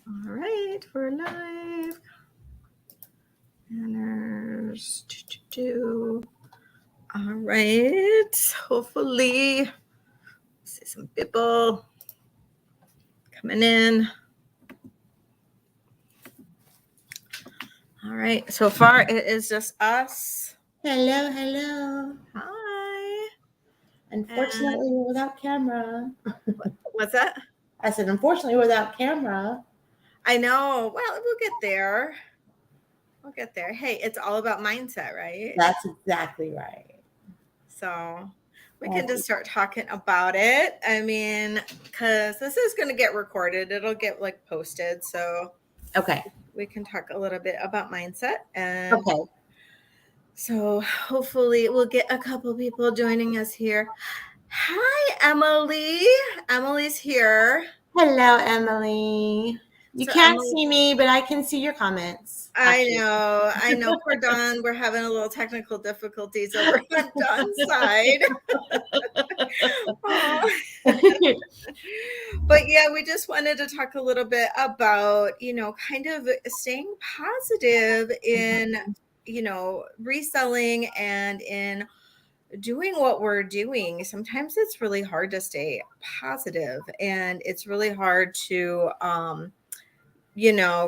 All right, we're live. Manners. All right. Hopefully, see some people coming in. All right. So far, it is just us. Hello, hello. Hi. Unfortunately, we're without camera. What's that? I said, unfortunately, without camera. I know. Well, we'll get there. We'll get there. Hey, it's all about mindset, right? That's exactly right. So we can just start talking about it. I mean, because this is going to get recorded, it'll get like posted. So Okay. we can talk a little bit about mindset. And Okay. so hopefully we'll get a couple people joining us here. Hi, Emily. Emily's here. Hello, Emily. You So can't Emily, see me, but I can see your comments. Actually. I know. Poor Dawn. We're having a little technical difficulties over on Dawn's side. But yeah, we just wanted to talk a little bit about, kind of staying positive in, reselling and in doing what we're doing. Sometimes it's really hard to stay positive, and it's really hard to,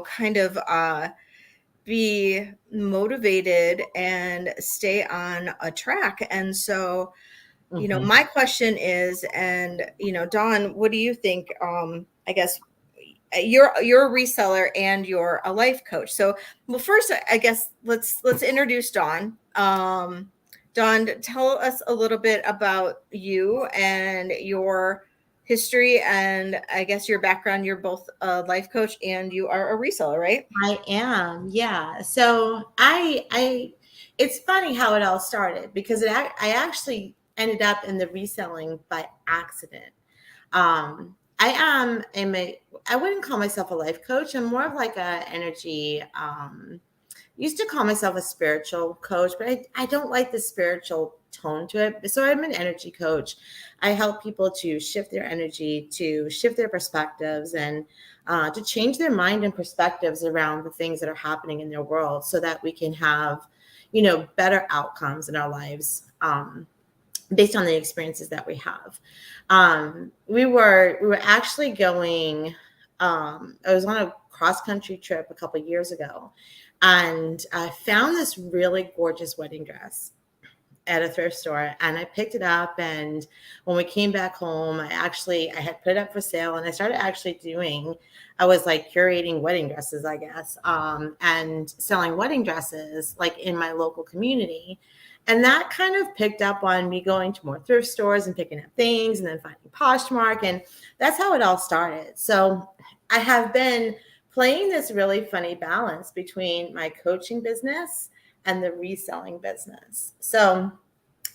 kind of, be motivated and stay on a track. And so, my question is, and, Dawn, what do you think? I guess you're a reseller and you're a life coach. So, well, first, I guess let's introduce Dawn. Dawn, tell us a little bit about you and your history, and I guess your background. You're both a life coach and you are a reseller, right? I am, yeah. So it's funny how it all started because I actually ended up in the reselling by accident. I wouldn't call myself a life coach. I'm more of like a energy. Used to call myself a spiritual coach, but I don't like the spiritual tone to it. So I'm an energy coach. I help people to shift their energy, to shift their perspectives, and to change their mind and perspectives around the things that are happening in their world so that we can have, better outcomes in our lives. Based on the experiences that we have. We were actually going, I was on a cross-country trip a couple of years ago, and I found this really gorgeous wedding dress at a thrift store, and I picked it up. And when we came back home, I had put it up for sale, and I started I was like curating wedding dresses, I guess, and selling wedding dresses like in my local community. And that kind of picked up on me going to more thrift stores and picking up things and then finding Poshmark. And that's how it all started. So I have been playing this really funny balance between my coaching business and the reselling business. So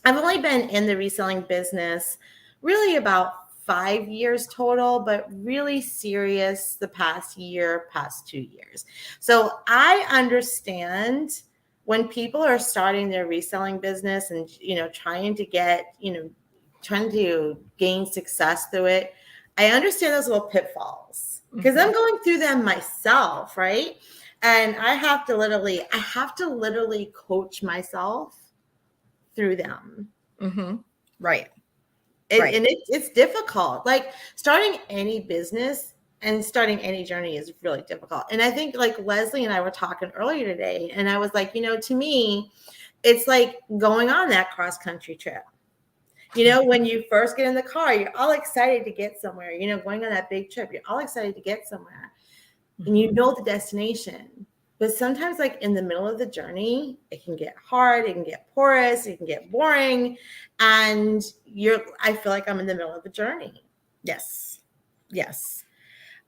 I've only been in the reselling business really about 5 years total, but really serious the past 2 years. So I understand when people are starting their reselling business and, trying to gain success through it. I understand those little pitfalls because I'm going through them myself, right? And I have to literally coach myself through them. Mm-hmm. Right. And it's difficult. Like starting any business and starting any journey is really difficult. And I think like Leslie and I were talking earlier today, and I was like, to me, it's like going on that cross country trip. When you first get in the car, you're all excited to get somewhere, going on that big trip, you're all excited to get somewhere and you know the destination. But sometimes like in the middle of the journey, it can get hard, it can get porous, it can get boring. And I feel like I'm in the middle of the journey. Yes.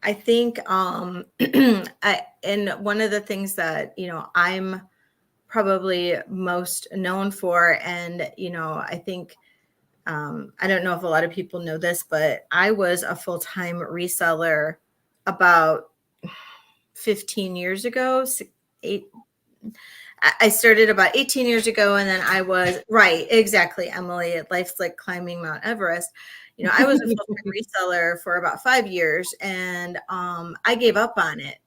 I think, and one of the things that, I'm probably most known for, and, I think, I don't know if a lot of people know this, but I was a full-time reseller about 15 years ago, I started about 18 years ago, and then I was right, exactly, Emily. Life's like climbing Mount Everest. I was a full time reseller for about 5 years, and I gave up on it.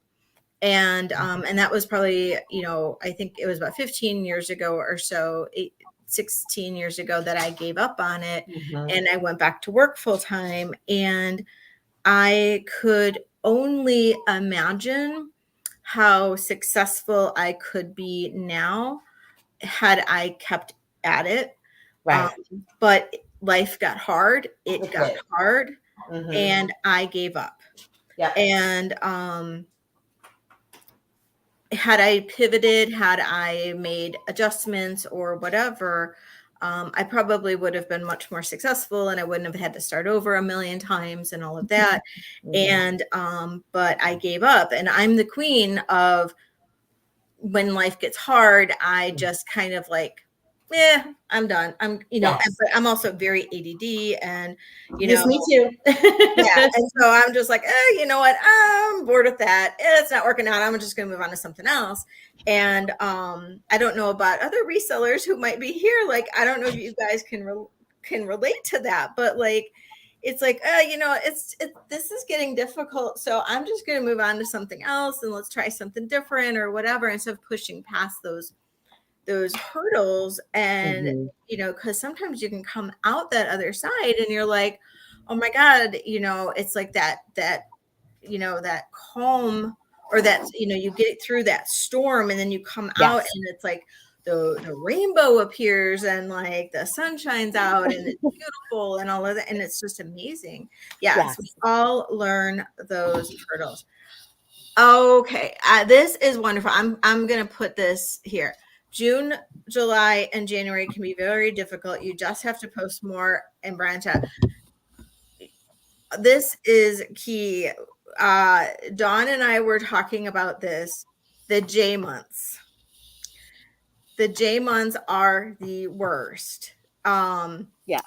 And that was probably, I think it was about 15 years ago or so, 16 years ago that I gave up on it, Mhm. and I went back to work full time. And I could only imagine how successful I could be now had I kept at it. Um, Right. but life got hard. It It got did. hard, Mhm. and I gave up. Yep. And had I pivoted, had I made adjustments or whatever, I probably would have been much more successful, and I wouldn't have had to start over a million times and all of that. Mhm. And but I gave up, and I'm the queen of when life gets hard, I just kind of like, yeah, I'm done. Yes. But I'm also very ADD, and you Yes, know, me too. yeah. And so I'm just like, you know what? I'm bored with that. It's not working out. I'm just going to move on to something else. And I don't know about other resellers who might be here. Like, I don't know if you guys can relate to that, but like, it's like, this is getting difficult. So I'm just going to move on to something else, and let's try something different or whatever, instead of pushing past those hurdles. And Mhm. because sometimes you can come out that other side and you're like, oh my god, it's like that calm, or that you get through that storm, and then you come out Yes. and it's like the rainbow appears, and like the sun shines out, and it's beautiful and all of that, and it's just amazing. Yes, we Yes. all learn those hurdles. Okay, this is wonderful. I'm gonna put this here. June, July, and January can be very difficult. You just have to post more and branch out. This is key. Dawn and I were talking about this. The J months. The J months are the worst. Yes.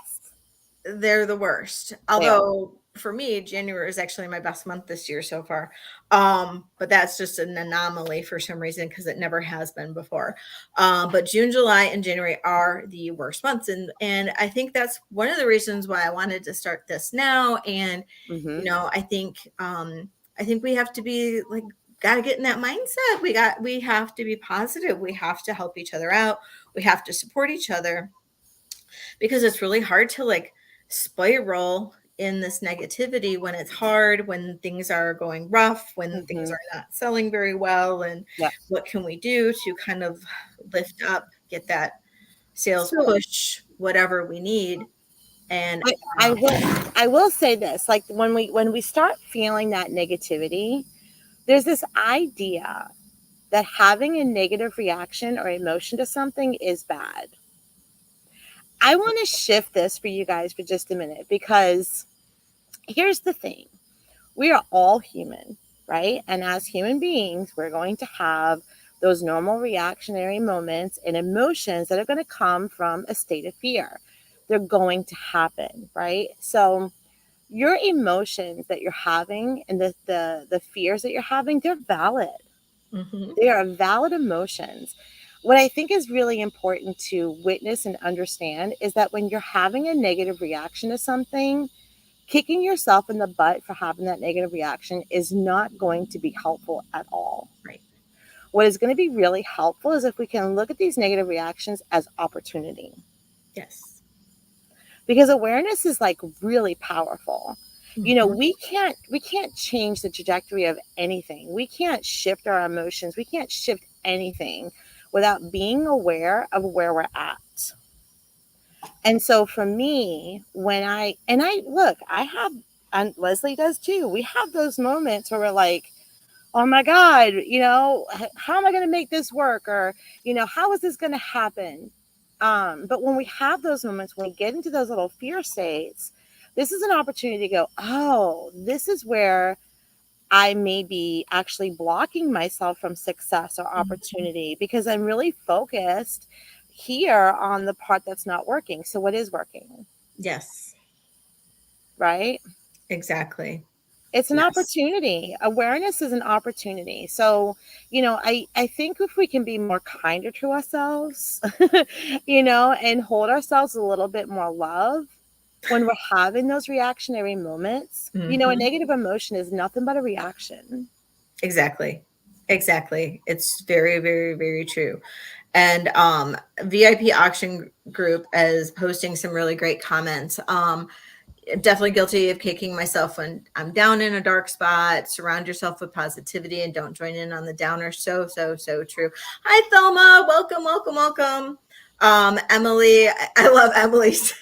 They're the worst. They are. Although for me, January is actually my best month this year so far. But that's just an anomaly for some reason, because it never has been before. But June, July, and January are the worst months. And I think that's one of the reasons why I wanted to start this now. And, Mhm. I think we have to be like, gotta get in that mindset. We have to be positive. We have to help each other out. We have to support each other, because it's really hard to like spiral in this negativity when it's hard, when things are going rough, when things Mhm. are not selling very well. And Yep. what can we do to kind of lift up, get that sales So push, whatever we need. And I, I will I will say this, like when we start feeling that negativity, there's this idea that having a negative reaction or emotion to something is bad. I want to shift this for you guys for just a minute, because here's the thing. We are all human, right? And as human beings, we're going to have those normal reactionary moments and emotions that are going to come from a state of fear. They're going to happen, right? So your emotions that you're having and the fears that you're having, they're valid. Mhm. They are valid emotions. What I think is really important to witness and understand is that when you're having a negative reaction to something, kicking yourself in the butt for having that negative reaction is not going to be helpful at all. Right. What is going to be really helpful is if we can look at these negative reactions as opportunity, Yes. because awareness is like really powerful. You know, Mhm. we can't change the trajectory of anything. We can't shift our emotions. We can't shift anything without being aware of where we're at. And so for me, when I look, I have, and Leslie does too, we have those moments where we're like, oh my God, how am I going to make this work? Or, how is this going to happen? But when we have those moments, when we get into those little fear states, this is an opportunity to go, oh, this is where I may be actually blocking myself from success or Mhm. opportunity, because I'm really focused here on the part that's not working. So what is working? Yes, Right? exactly. It's an Yes. opportunity. Awareness is an opportunity. So, I think if we can be more kinder to ourselves, and hold ourselves a little bit more love when we're having those reactionary moments, a Hmm. negative emotion is nothing but a reaction. Exactly. Exactly. It's very, very, very true. And VIP auction group is posting some really great comments. Definitely guilty of kicking myself when I'm down in a dark spot. Surround yourself with positivity and don't join in on the downer. So, so, so true. Hi, Thelma. Welcome, welcome, welcome. Emily, I love Emily's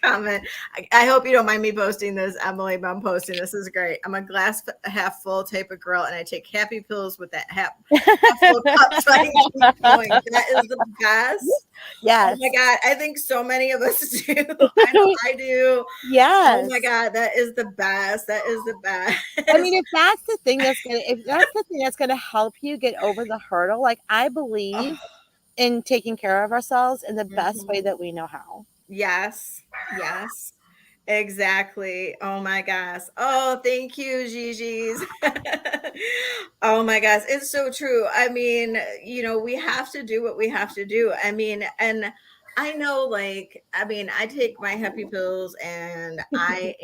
comment. I hope you don't mind me posting this, Emily, but I'm posting. This is great. I'm a glass half full type of girl, and I take happy pills with that half full cup so I can keep going. That is the best. Oh Yes. my God. I think so many of us do. I know I do. Oh Yes. my God. That is the best. That is the best. I mean, if that's the thing that's gonna help you get over the hurdle, like I believe Oh, in taking care of ourselves in the best way mhm. that we know how. Yes. Yes. Exactly. Oh my gosh. Oh, thank you, Gigi's. Oh my gosh. It's so true. I mean, we have to do what we have to do. I mean, and I know, like, I mean, I take my happy pills and I,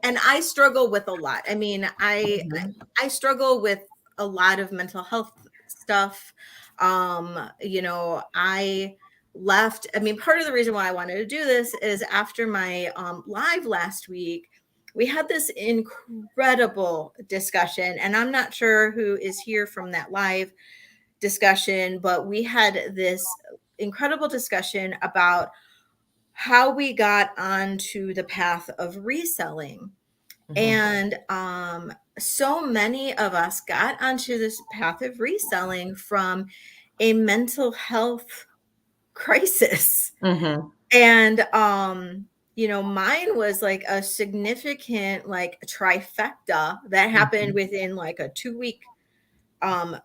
and I struggle with a lot. I mean, Mhm. I struggle with a lot of mental health stuff. I left. I mean, part of the reason why I wanted to do this is after my live last week, we had this incredible discussion, and I'm not sure who is here from that live discussion, but we had this incredible discussion about how we got onto the path of reselling. Mhm. And so many of us got onto this path of reselling from a mental health crisis. Mhm. And mine was like a significant like trifecta that happened Mhm. within like a 2 week um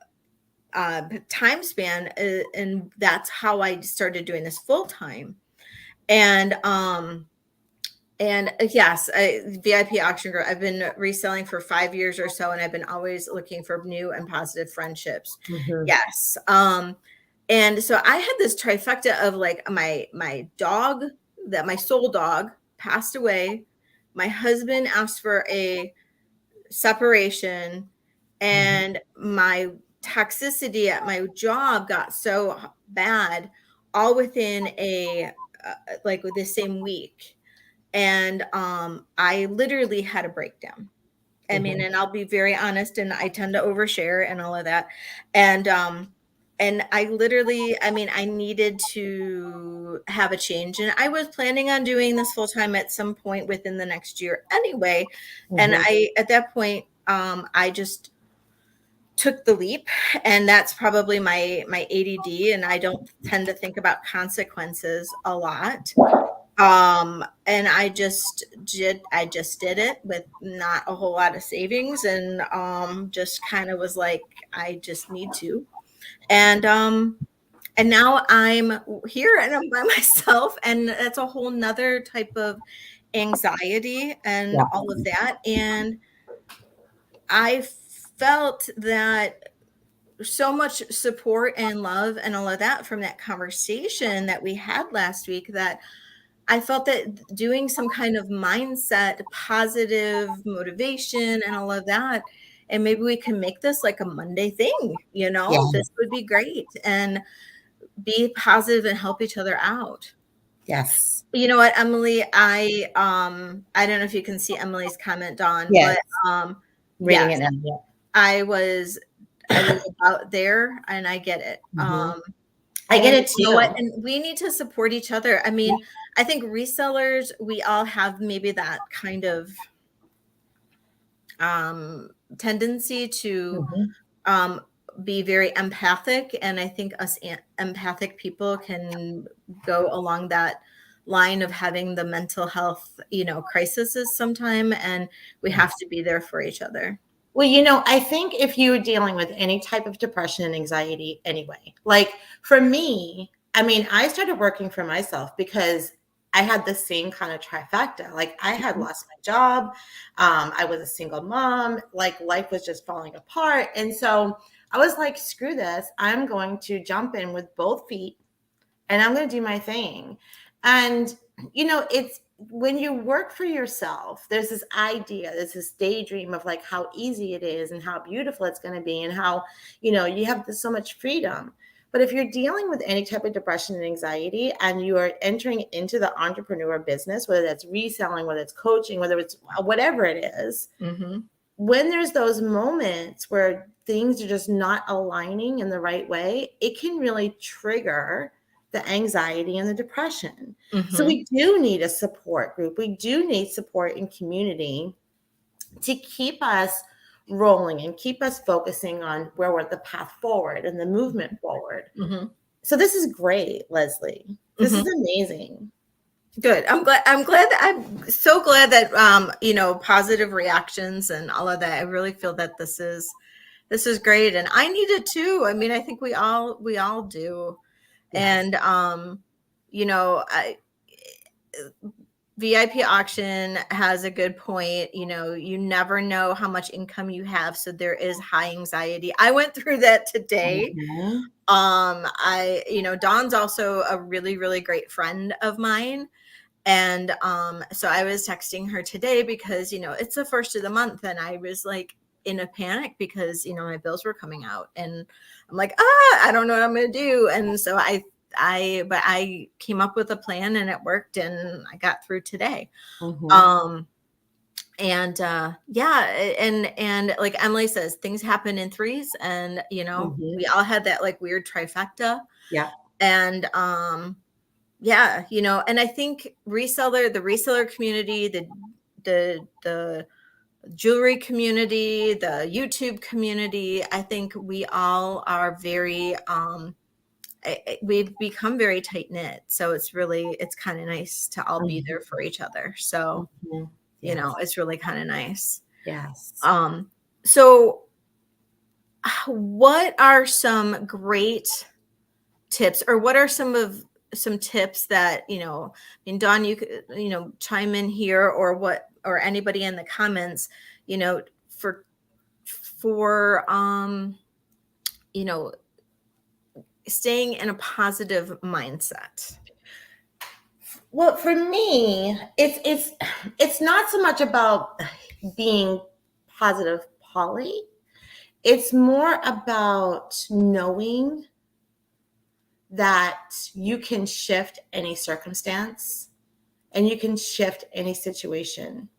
time span, and that's how I started doing this full time. And yes, VIP auction group. I've been reselling for 5 years or so, and I've been always looking for new and positive friendships. Mhm. Yes. And so I had this trifecta of like my dog, that my soul dog passed away. My husband asked for a separation, Mhm. and my toxicity at my job got so bad, all within a like the same week. And I literally had a breakdown. I mean, Mhm. and I'll be very honest, and I tend to overshare and all of that. And I literally, I mean, I needed to have a change, and I was planning on doing this full time at some point within the next year anyway. And Mhm. at that point, I just took the leap, and that's probably my ADD, and I don't tend to think about consequences a lot. And I just did it with not a whole lot of savings, and just kind of was like, I just need to. And now I'm here and I'm by myself, and that's a whole nother type of anxiety and Yeah. all of that. And I felt that so much support and love and all of that from that conversation that we had last week, that I felt that doing some kind of mindset, positive motivation, and all of that, and maybe we can make this like a Monday thing, Yeah. this would be great, and be positive and help each other out. Yes. You know what, Emily? I don't know if you can see Emily's comment, Dawn, Yes. but Reading yes, it now. Yeah. I was I was about there, and I get it. Mhm. I get And it you know what? too. And we need to support each other. I Yeah. mean, I think resellers, we all have maybe that kind of tendency to Mhm. um, be very empathic. And I think us empathic people can go along that line of having the mental health, crises sometime. And we have Yes. to be there for each other. Well, I think if you're dealing with any type of depression and anxiety anyway, like for me, I mean, I started working for myself because I had the same kind of trifecta. Like I had lost my job. I was a single mom. Like life was just falling apart. And so I was like, screw this. I'm going to jump in with both feet and I'm going to do my thing. And, it's when you work for yourself, there's this idea, there's this daydream of like how easy it is and how beautiful it's going to be and how, you have so much freedom. But if you're dealing with any type of depression and anxiety and you are entering into the entrepreneur business, whether that's reselling, whether it's coaching, whether it's whatever it is, when there's those moments where things are just not aligning in the right way, it can really trigger the anxiety and the depression. So we do need a support group. We do need support in community to keep us rolling and keep us focusing on where we're the path forward and the movement forward. So this is great, Leslie. This is amazing. Good. I'm so glad that positive reactions and all of that. I really feel that this is great, and I need it too. I mean, I think we all do. Yes. And VIP auction has a good point. You never know how much income you have, so there is high anxiety. I went through that today. Dawn's also a really, really great friend of mine. And so I was texting her today because, it's the first of the month and I was like in a panic because, my bills were coming out and I'm like, I don't know what I'm going to do. And so I came up with a plan and it worked and I got through today. And like Emily says, things happen in threes and, we all had that like weird trifecta. Yeah. And, and I think the reseller community, the jewelry community, the YouTube community, I think we all are very, we've become very tight knit. So it's kind of nice to all be there for each other. So, it's really kind of nice. Yes. So what are some great tips, or what are some tips that, Dawn, you could, chime in here, or anybody in the comments, for staying in a positive mindset? Well, for me, it's not so much about being positive, Polly. It's more about knowing that you can shift any circumstance and you can shift any situation.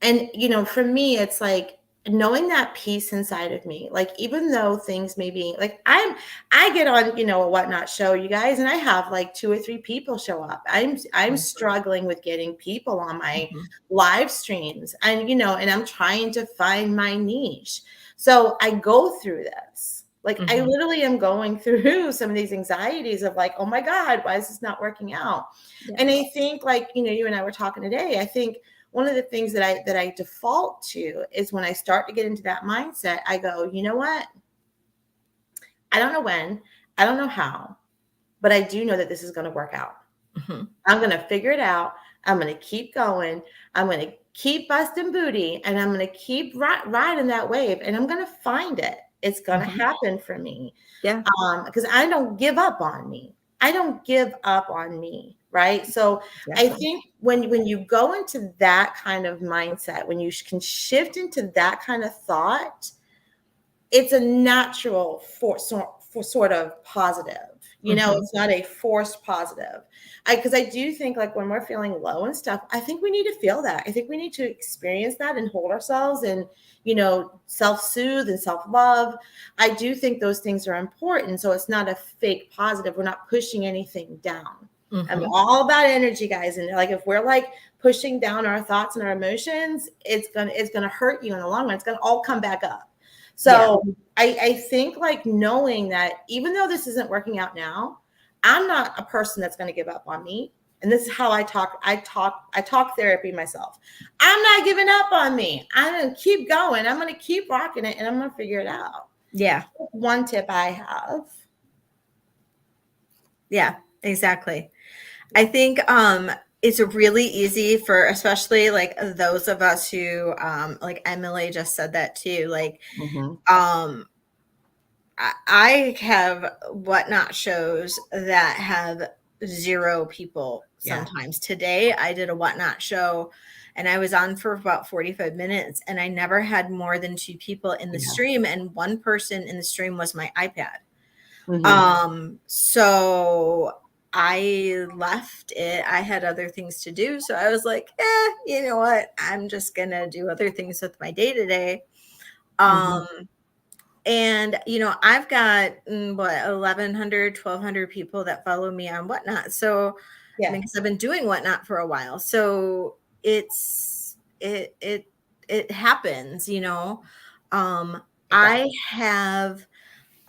And, for me, it's like knowing that peace inside of me, like, even though things may be like, I get on, a Whatnot show, you guys, and I have like 2 or 3 people show up. I'm struggling with getting people on my live streams and, and I'm trying to find my niche. So I go through this. Like, I literally am going through some of these anxieties of like, oh my God, why is this not working out? Yeah. And I think like, you and I were talking today, I think one of the things that I default to is when I start to get into that mindset, I go, you know what? I don't know when, I don't know how, but I do know that this is going to work out. I'm going to figure it out. I'm going to keep going. I'm going to keep busting booty and I'm going to keep riding that wave and I'm going to find it. It's going to happen for me. Yeah. Because I don't give up on me. I don't give up on me. Right. So I think when you go into that kind of mindset, when you can shift into that kind of thought, it's a natural for sort of positive. It's not a forced positive. Because I do think like when we're feeling low and stuff, I think we need to feel that. I think we need to experience that and hold ourselves and, self-soothe and self-love. I do think those things are important. So it's not a fake positive. We're not pushing anything down. I'm all about energy, guys. And like, if we're like pushing down our thoughts and our emotions, it's gonna hurt you in the long run. It's gonna all come back up. So I think like knowing that even though this isn't working out now, I'm not a person that's going to give up on me. And this is how I talk therapy myself. I'm not giving up on me. I'm going to keep going. I'm going to keep rocking it and I'm going to figure it out. Yeah. One tip I have. Yeah, exactly. I think it's really easy for especially like those of us who like Emily just said that too. Like Mm-hmm. um I have whatnot shows that have zero people Yeah. sometimes. Today I did a whatnot show and I was on for about 45 minutes and I never had more than two people in the Yeah. stream, and one person in the stream was my iPad. Mm-hmm. So I left it. I had other things to do. So I was like, you know what? I'm just gonna do other things with my day to day. Mm-hmm. And I've got what 1,100, 1,200 people that follow me on Whatnot. So I Yeah. mean, because I've been doing Whatnot for a while, so it happens. Um, It does. I have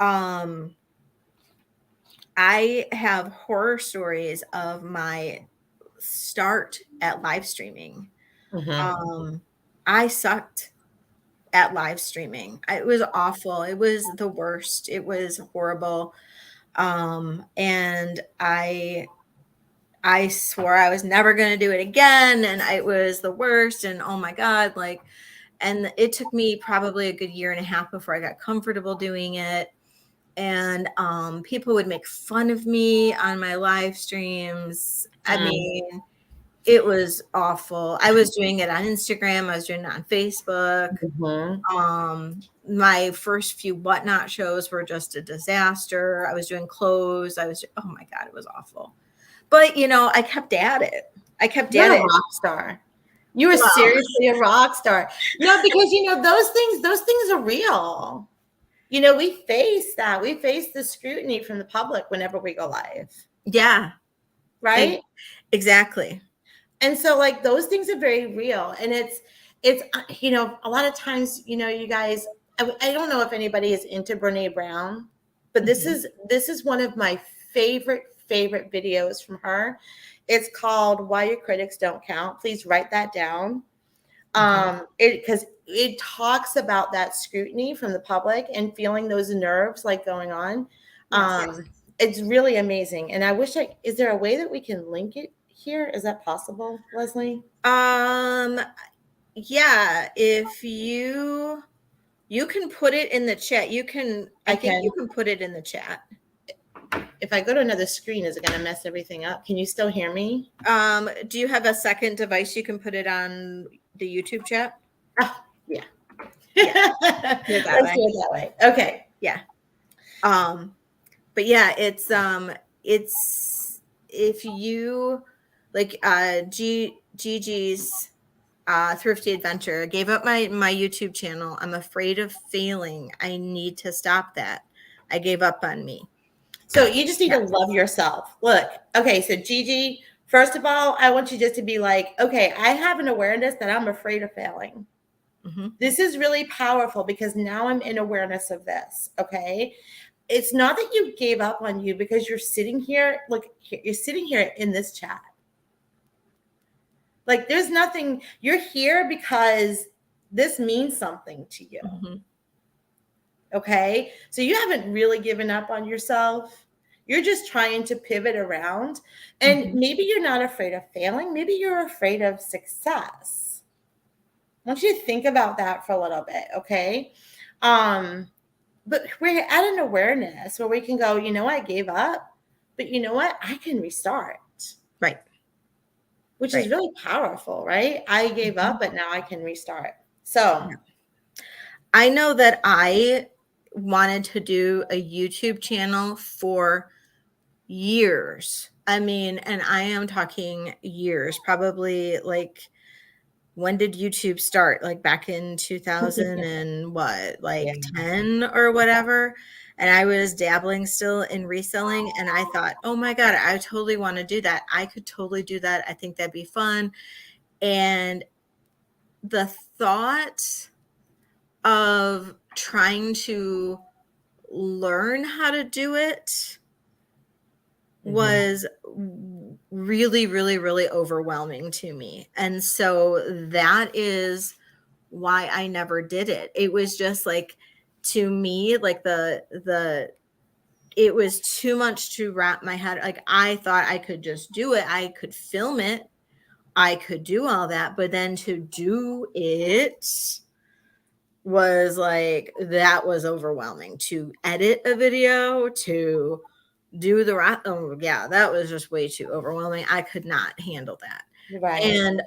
um, I have horror stories of my start at live streaming. Mm-hmm. Um, I sucked at live streaming. It was awful. It was the worst. It was horrible. And I swore I was never going to do it again, and it was the worst. And oh my god, like, and it took me probably a good year and a half before I got comfortable doing it. And people would make fun of me on my live streams. I mean, it was awful. I was doing it on Instagram. I was doing it on Facebook. Mm-hmm. My first few Whatnot shows were just a disaster. I was doing clothes. Oh my God, it was awful. But, I kept at it. I kept You're at a it. rock star. You are Well, seriously a rock star. No, because those things are real. We face that. We face the scrutiny from the public whenever we go live, yeah, right? exactly. And so like those things are very real. And it's a lot of times, you guys, I don't know if anybody is into Brene Brown, but this Mhm. is one of my favorite videos from her. It's called Why Your Critics Don't Count. Please write that down. Okay. Because it talks about that scrutiny from the public and feeling those nerves like going on. Yes. It's really amazing. And I wish is there a way that we can link it here? Is that possible, Leslie? Um, yeah, if you can put it in the chat. I I think can. you can put it in the chat. If I go to another screen, is it going to mess everything up? Can you still hear me? Do you have a second device you can put it on the YouTube chat? Oh, yeah. Yeah, Let's do do it that way. it that way. Okay. Yeah. But yeah, it's if you like Gigi's Thrifty Adventure. I gave up my YouTube channel. I'm afraid of failing. I need to stop that. I gave up on me. So you just need Yeah. to love yourself. Look, okay, so Gigi, first of all, I want you just to be like, okay, I have an awareness that I'm afraid of failing. Mm-hmm. This is really powerful because now I'm in awareness of this. Okay. It's not that you gave up on you because you're sitting here, look, you're sitting here in this chat. Like there's nothing, you're here because this means something to you. Mm-hmm. Okay. So you haven't really given up on yourself. You're just trying to pivot around. And Mm-hmm. maybe you're not afraid of failing. Maybe you're afraid of success. I want you to think about that for a little bit. Okay. But we're at an awareness where we can go, I gave up, but you know what? I can restart. Right. Which is Right. really powerful, right? I gave Mm-hmm. up, but now I can restart. So, Yeah. I know that I wanted to do a YouTube channel for years. I mean, and I am talking years, probably like when did YouTube start? Like back in 2000 and what, yeah. like 10 or whatever. And I was dabbling still in reselling. And I thought, oh my God, I totally want to do that. I could totally do that. I think that'd be fun. And the thought of trying to learn how to do it was really, really, really overwhelming to me. And so that is why I never did it. It was just like, to me, like the it was too much to wrap my head. Like, I thought I could just do it. I could film it. I could do all that, but then to do it was like, that was overwhelming. To edit a video, to do the right, oh yeah, that was just way too overwhelming. I could not handle that. Right. And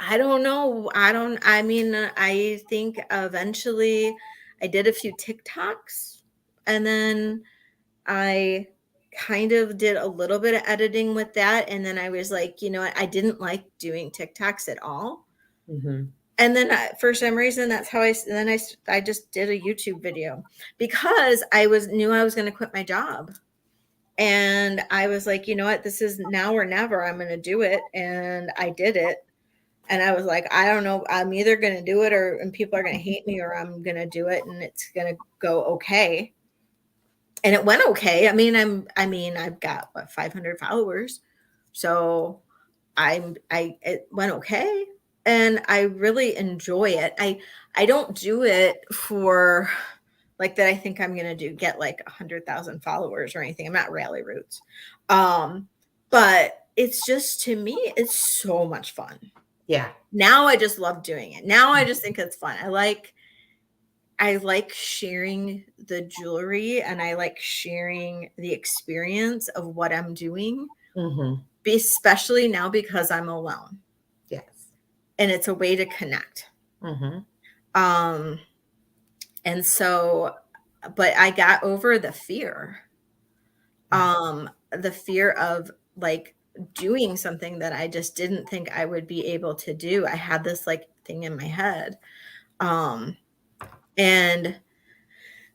I don't know. I mean, I think eventually I did a few TikToks, and then I kind of did a little bit of editing with that. And then I was like, you know what? I didn't like doing TikToks at all. Mm-hmm. And then for some reason, that's how I just did a YouTube video, because knew I was going to quit my job. And I was like, you know what? This is now or never. I'm going to do it. And I did it. And I was like, I don't know. I'm either going to do it and people are going to hate me, or I'm going to do it and it's going to go okay. And it went okay. I mean, I've got 500 followers. So it went okay. And I really enjoy it. I don't do it for like that. I think I'm going to get like 100,000 followers or anything. I'm not Rally Roots. But it's just, to me, it's so much fun. Yeah. Now I just love doing it. Now I just think it's fun. I like sharing the jewelry, and I like sharing the experience of what I'm doing, Mm-hmm. especially now because I'm alone. Yes. And it's a way to connect. Mm-hmm. And so, but I got over the fear. The fear of like doing something that I just didn't think I would be able to do. I had this like thing in my head. And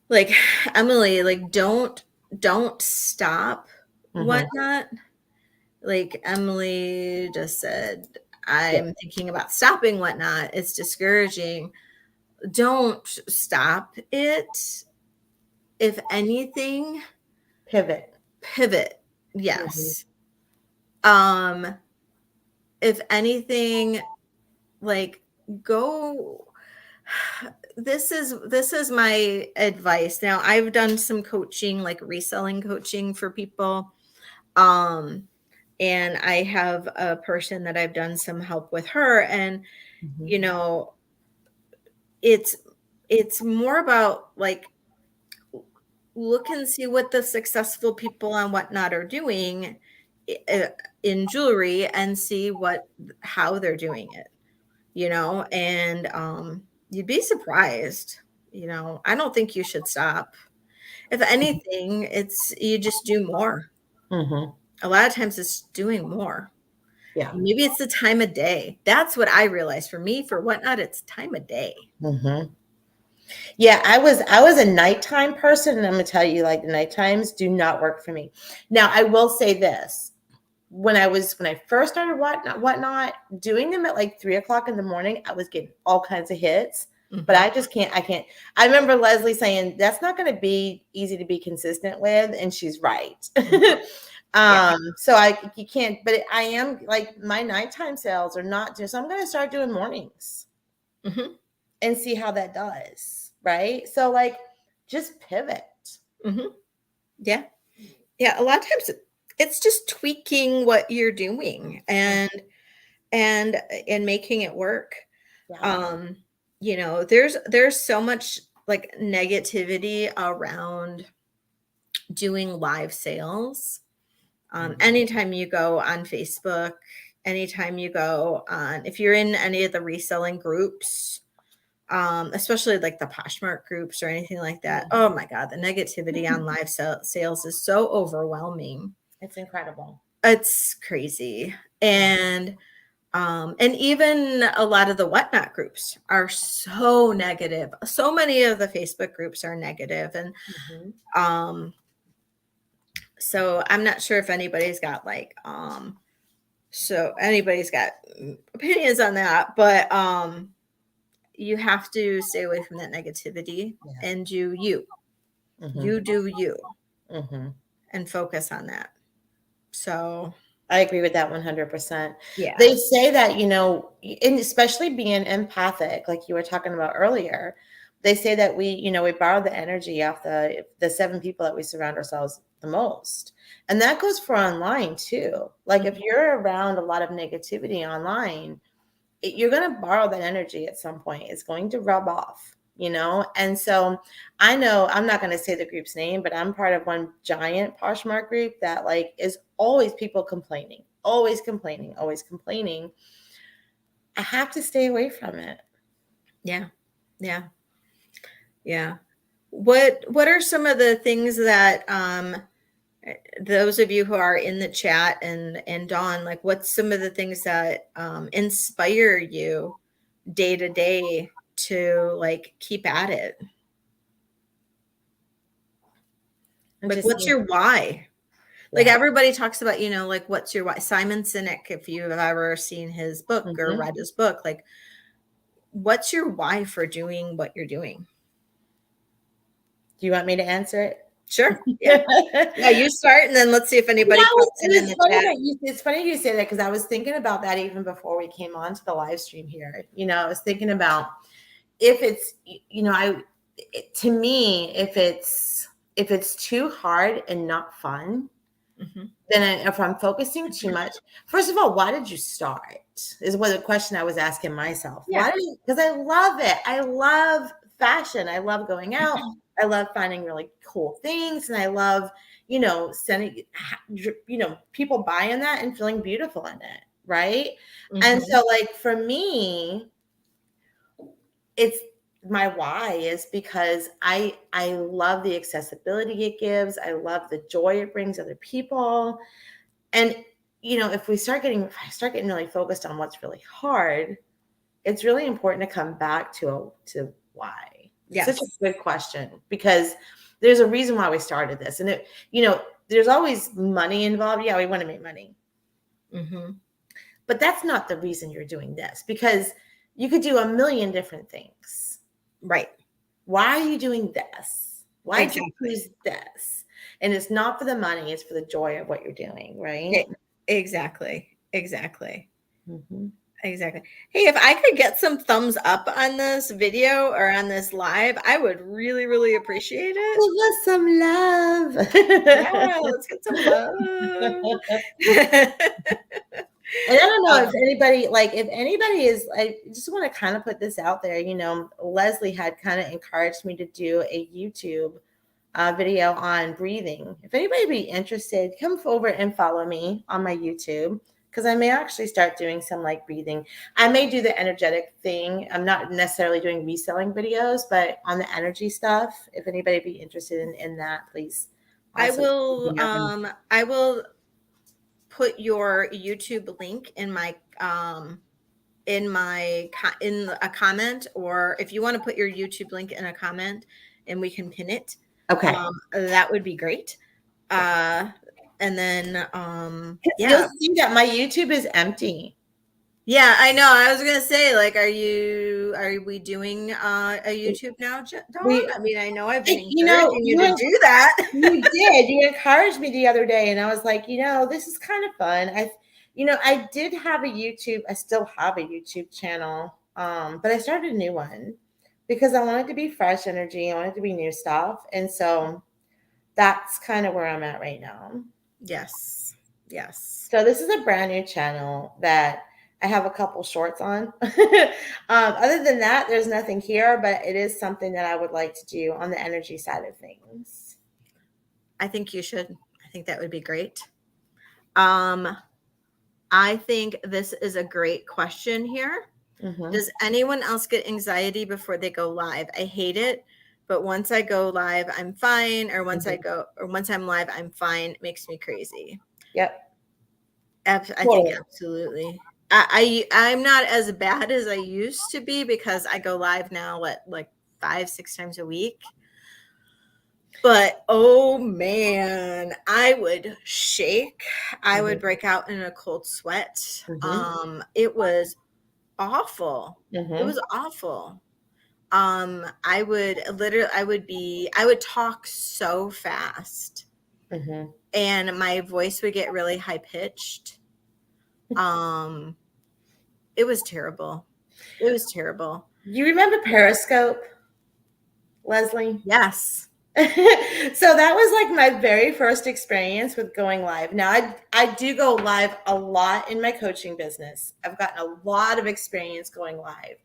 like, Emily, like, don't stop whatnot. Like Emily just said, I'm thinking about stopping whatnot. It's discouraging. Don't stop it. If anything, Pivot. Yes. If anything, like, go. This is my advice. Now, I've done some coaching, like reselling coaching for people. And I have a person that I've done some help with her, and you know, it's more about like, look and see what the successful people and whatnot are doing in jewelry, and see how they're doing it, and you'd be surprised. I don't think you should stop. If anything, it's you just do more. A lot of times it's doing more. Yeah. Maybe it's the time of day. That's what I realized. For me, for whatnot, it's time of day. Yeah, I was a nighttime person, and I'm gonna tell you, like, the night times do not work for me. Now, I will say this: when I first started whatnot, doing them at like 3:00 in the morning, I was getting all kinds of hits. But I just can't. I can't. I remember Leslie saying that's not going to be easy to be consistent with, and she's right. So you can't. But I am, like, my nighttime sales are not just. So I'm going to start doing mornings and see how that does. Right. So, like, just pivot. Yeah. A lot of times it's just tweaking what you're doing and making it work. Yeah. There's so much like negativity around doing live sales. Anytime you go on Facebook, anytime you go on, if you're in any of the reselling groups, especially like the Poshmark groups or anything like that. Oh my God, the negativity on live sales is so overwhelming. It's incredible. It's crazy. And even a lot of the whatnot groups are so negative. So many of the Facebook groups are negative. And so I'm not sure if anybody's got like anybody's got opinions on that, but you have to stay away from that negativity and do you. You do you and focus on that. So I agree with that 100%. Yeah. They say that, and especially being empathic, like you were talking about earlier, They say that we borrow the energy off the 7 people that we surround ourselves the most. And that goes for online too. Like if you're around a lot of negativity online, you're going to borrow that energy at some point. It's going to rub off, And so I know, I'm not going to say the group's name, but I'm part of one giant Poshmark group that like is always people complaining, always complaining, always complaining. I have to stay away from it. Yeah. Yeah. Yeah. What are some of the things that those of you who are in the chat and Dawn, like what's some of the things that inspire you day to day to like keep at it? Like what's your why? Like everybody talks about, like what's your why? Simon Sinek, if you've ever seen his book or read his book, like what's your why for doing what you're doing? Do you want me to answer it? Sure. Yeah. Yeah, you start and then let's see if anybody it's funny you say that because I was thinking about that even before we came on to the live stream here. I was thinking about if it's, to me, if it's too hard and not fun, then if I'm focusing too much, first of all, why did you start? Is what the question I was asking myself. Yeah. Because I love it. I love fashion. I love going out. I love finding really cool things. And I love, sending, people buying that and feeling beautiful in it. Right. And so like, for me, it's my why is because I love the accessibility it gives. I love the joy it brings other people. And, if I start getting really focused on what's really hard, it's really important to come back to why. Yes. Such a good question, because there's a reason why we started this. And there's always money involved. Yeah, we want to make money. But that's not the reason you're doing this, because you could do a million different things. Right. Why are you doing this? Why did you choose this? And it's not for the money, it's for the joy of what you're doing, right? Exactly. Exactly. Exactly. Hey, if I could get some thumbs up on this video or on this live, I would really, really appreciate it. Give us some love. Yeah, let's get some love. And I don't know if anybody is, I just want to kind of put this out there. Leslie had kind of encouraged me to do a YouTube video on breathing. If anybody be interested, come over and follow me on my YouTube, because I may actually start doing some like breathing. I may do the energetic thing. I'm not necessarily doing reselling videos, but on the energy stuff, if anybody be interested in that, please. I will put your YouTube link in a comment, or if you want to put your YouTube link in a comment and we can pin it. Okay. That would be great. And then you'll see that my YouTube is empty. Yeah, I know. I was gonna say, like, are we doing a YouTube now, Dawn? I mean, I know I've been encouraging you to do that. You did. You encouraged me the other day, and I was like, this is kind of fun. I did have a YouTube. I still have a YouTube channel, but I started a new one because I wanted to be fresh energy. I wanted to be new stuff, and so that's kind of where I'm at right now. Yes. Yes. So this is a brand new channel that I have a couple shorts on. Other than that, there's nothing here, but it is something that I would like to do on the energy side of things. I think you should. I think that would be great. I think this is a great question here. Does anyone else get anxiety before they go live? I hate it, but once I go live, I'm fine. Or once I'm live, I'm fine. It makes me crazy. Yep. I think absolutely. I'm not as bad as I used to be because I go live now like 5-6 times a week. But oh man, I would shake. I would break out in a cold sweat. It was awful. It was awful. I would talk so fast. And my voice would get really high pitched. It was terrible. It was terrible. You remember Periscope? Leslie. Yes. So that was like my very first experience with going live. Now I do go live a lot in my coaching business. I've gotten a lot of experience going live.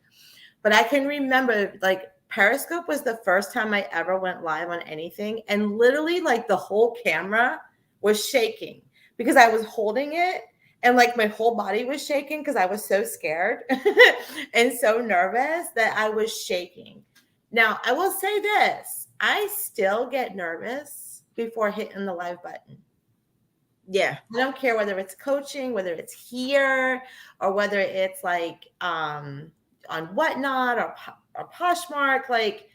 But I can remember like Periscope was the first time I ever went live on anything. And literally like the whole camera was shaking because I was holding it and like my whole body was shaking because I was so scared and so nervous that I was shaking. Now, I will say this, I still get nervous before hitting the live button. Yeah. I don't care whether it's coaching, whether it's here, or whether it's like on Whatnot or Poshmark. Like,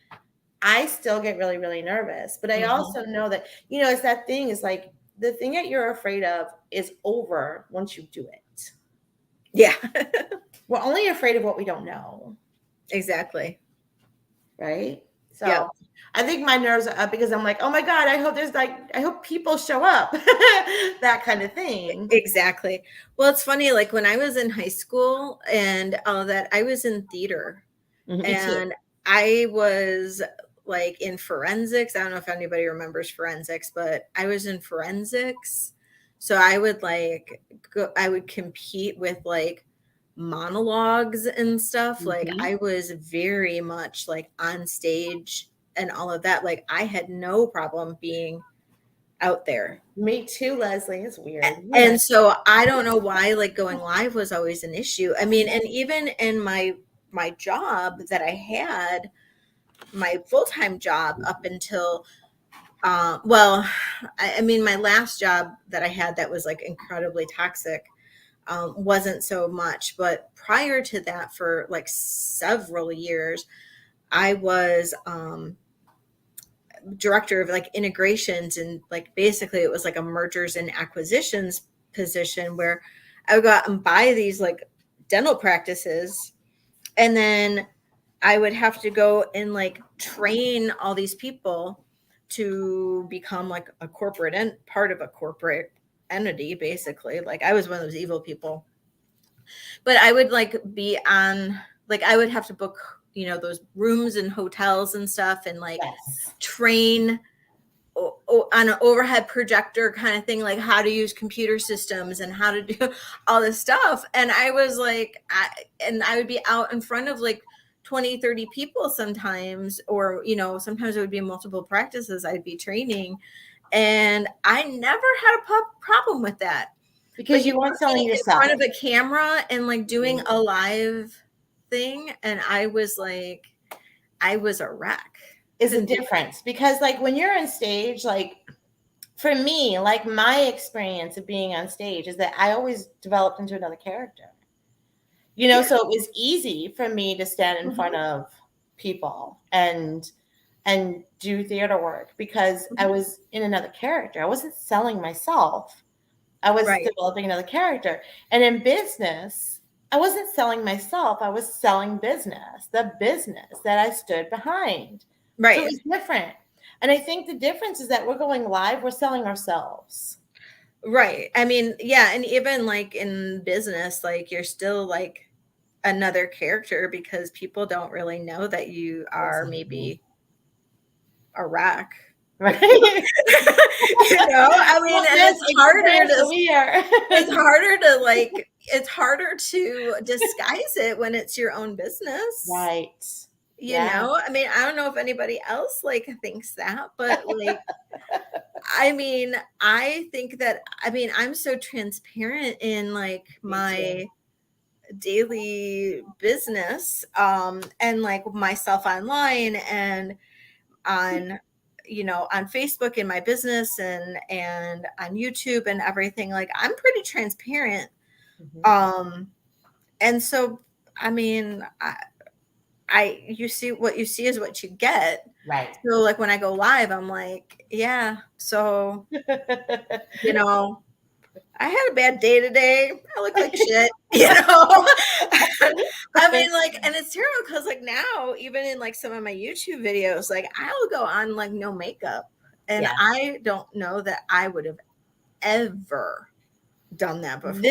I still get really, really nervous. But I also know that, you know, it's that thing is like the thing that you're afraid of is over once you do it. Yeah. We're only afraid of what we don't know. Exactly. Right. So Yep. I think my nerves are up because I'm like, oh my God, I hope people show up. That kind of thing. Exactly. Well, it's funny, like when I was in high school and all that, I was in theater. Me too. And I was like in forensics. I don't know if anybody remembers forensics, but I was in forensics. So I would like I would compete with like monologues and stuff. Like I was very much like on stage and all of that. Like I had no problem being out there. Me too, Leslie. It's weird. And so I don't know why like going live was always an issue. I mean, and even in my job that I had, my full-time job up until well, I mean my last job that I had that was like incredibly toxic wasn't so much, but prior to that for like several years I was director of like integrations, and like basically it was like a mergers and acquisitions position where I would go out and buy these like dental practices, and then I would have to go and like train all these people to become like a corporate and part of a corporate entity, basically. Like I was one of those evil people. But I would like be on, like I would have to book, you know, those rooms and hotels and stuff, and like train on an overhead projector kind of thing, like how to use computer systems and how to do all this stuff. And I was like, I would be out in front of like 20, 30 people sometimes, or, you know, sometimes it would be multiple practices I'd be training. And I never had a problem with that. Because you weren't selling yourself. In front of a camera and like doing a live thing. And I was like, I was a wreck. Is a difference because like when you're on stage, like for me, like my experience of being on stage is that I always developed into another character, you know. So it was easy for me to stand in front of people and do theater work because I was in another character. I wasn't selling myself, I was developing another character. And in business, I wasn't selling myself, I was selling business, the business that I stood behind. Right. So it was different. And I think the difference is that we're going live, we're selling ourselves. Right. I mean, yeah. And even like in business, like you're still like another character because people don't really know that you are maybe a wreck. Right. You know, I mean, and it's harder to disguise it when it's your own business. Right. You know, I mean, I don't know if anybody else like thinks that, but like, I mean, I think that, I mean, I'm so transparent in like my daily business, and like myself online and on, you know, on Facebook in my business and on YouTube and everything. Like I'm pretty transparent. And so, I mean, you see what you see is what you get. Right. So like when I go live, I'm like, yeah, so, you know, I had a bad day today. I look like shit, you know? I mean, like, and it's terrible because like now, even in like some of my YouTube videos, like I'll go on like no makeup. And I don't know that I would have ever done that before.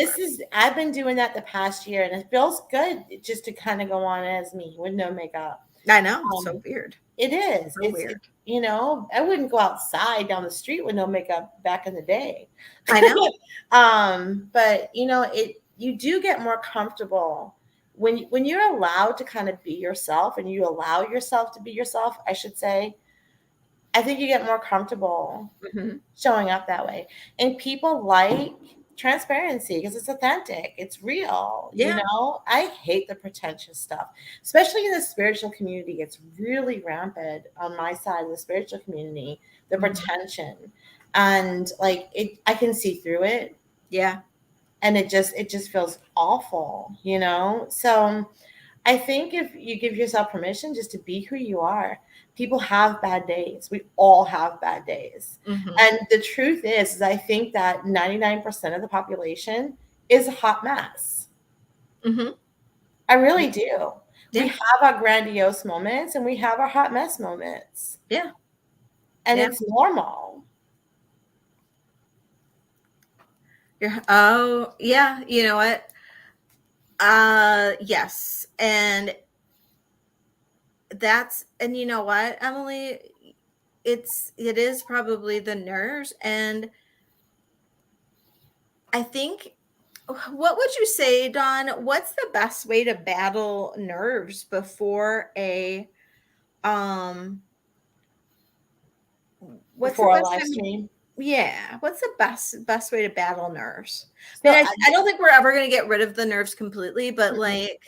I've been doing that the past year, and it feels good just to kind of go on as me with no makeup. I know. It's so weird. It is. So weird. You know, I wouldn't go outside down the street with no makeup back in the day. I know. But you know, you do get more comfortable when you're allowed to kind of be yourself, and you allow yourself to be yourself, I should say. I think you get more comfortable showing up that way. And people like transparency because it's authentic, it's real. Yeah. You know, I hate the pretentious stuff, especially in the spiritual community. It's really rampant on my side of the spiritual community, the pretension. And like I can see through it. Yeah. And it just feels awful, you know? So I think if you give yourself permission just to be who you are, people have bad days. We all have bad days. And the truth is I think that 99% of the population is a hot mess. I really do. Yeah. We have our grandiose moments and we have our hot mess moments. Yeah. And it's normal. Oh, yeah. You know what? Yes. And you know what, Emily, it is probably the nerves. And I think, what would you say, Dawn, what's the best way to battle nerves before a before a live stream? Yeah, what's the best way to battle nerves? I don't think we're ever going to get rid of the nerves completely, but like,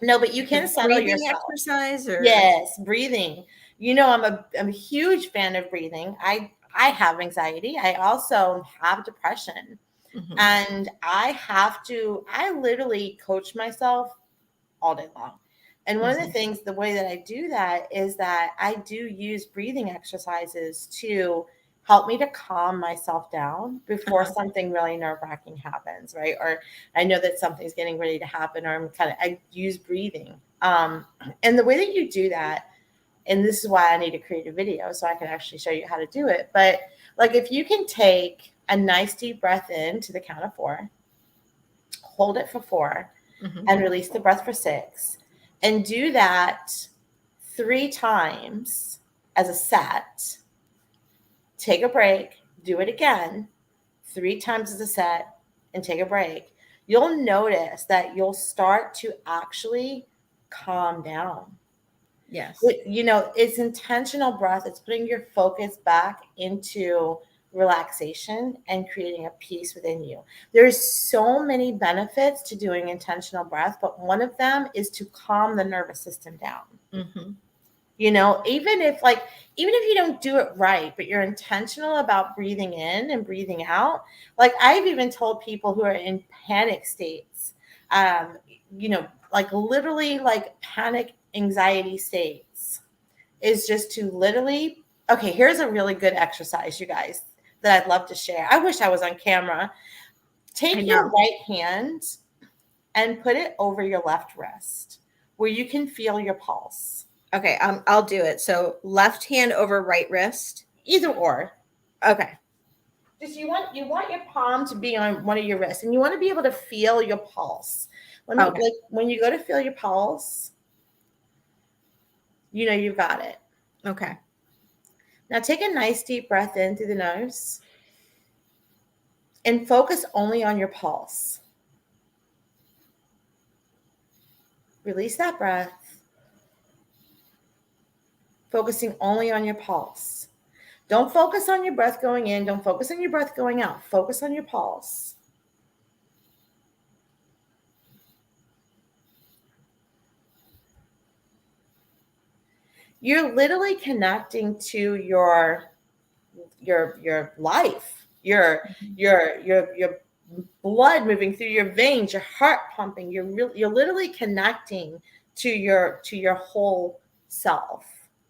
no, but you can settle yourself. Exercise or yes, breathing. You know, I'm a huge fan of breathing. I have anxiety. I also have depression. And I literally coach myself all day long. And one of the things, the way that I do that is that I do use breathing exercises to help me to calm myself down before something really nerve-wracking happens, right? Or I know that something's getting ready to happen, or I use breathing. And the way that you do that, and this is why I need to create a video so I can actually show you how to do it. But like, if you can take a nice deep breath in to the count of 4, hold it for 4, and release the breath for 6, and do that 3 times as a set. Take a break, do it again 3 times as a set, and take a break. You'll notice that you'll start to actually calm down. Yes. You know, it's intentional breath. It's putting your focus back into relaxation and creating a peace within you. There's so many benefits to doing intentional breath, but one of them is to calm the nervous system down. You know, even if you don't do it right, but you're intentional about breathing in and breathing out. Like, I've even told people who are in panic states, you know, like literally like panic anxiety states, is just to literally, okay, here's a really good exercise, you guys, that I'd love to share. I wish I was on camera. Take your right hand and put it over your left wrist where you can feel your pulse. Okay, I'll do it. So left hand over right wrist. Either or. Okay. Just you want your palm to be on one of your wrists, and you want to be able to feel your pulse. Like, when you go to feel your pulse, you know you've got it. Okay. Now take a nice deep breath in through the nose and focus only on your pulse. Release that breath, focusing only on your pulse. Don't focus on your breath going in. Don't focus on your breath going out. Focus on your pulse. You're literally connecting to your life, your blood moving through your veins, your heart pumping. You're literally connecting to your whole self.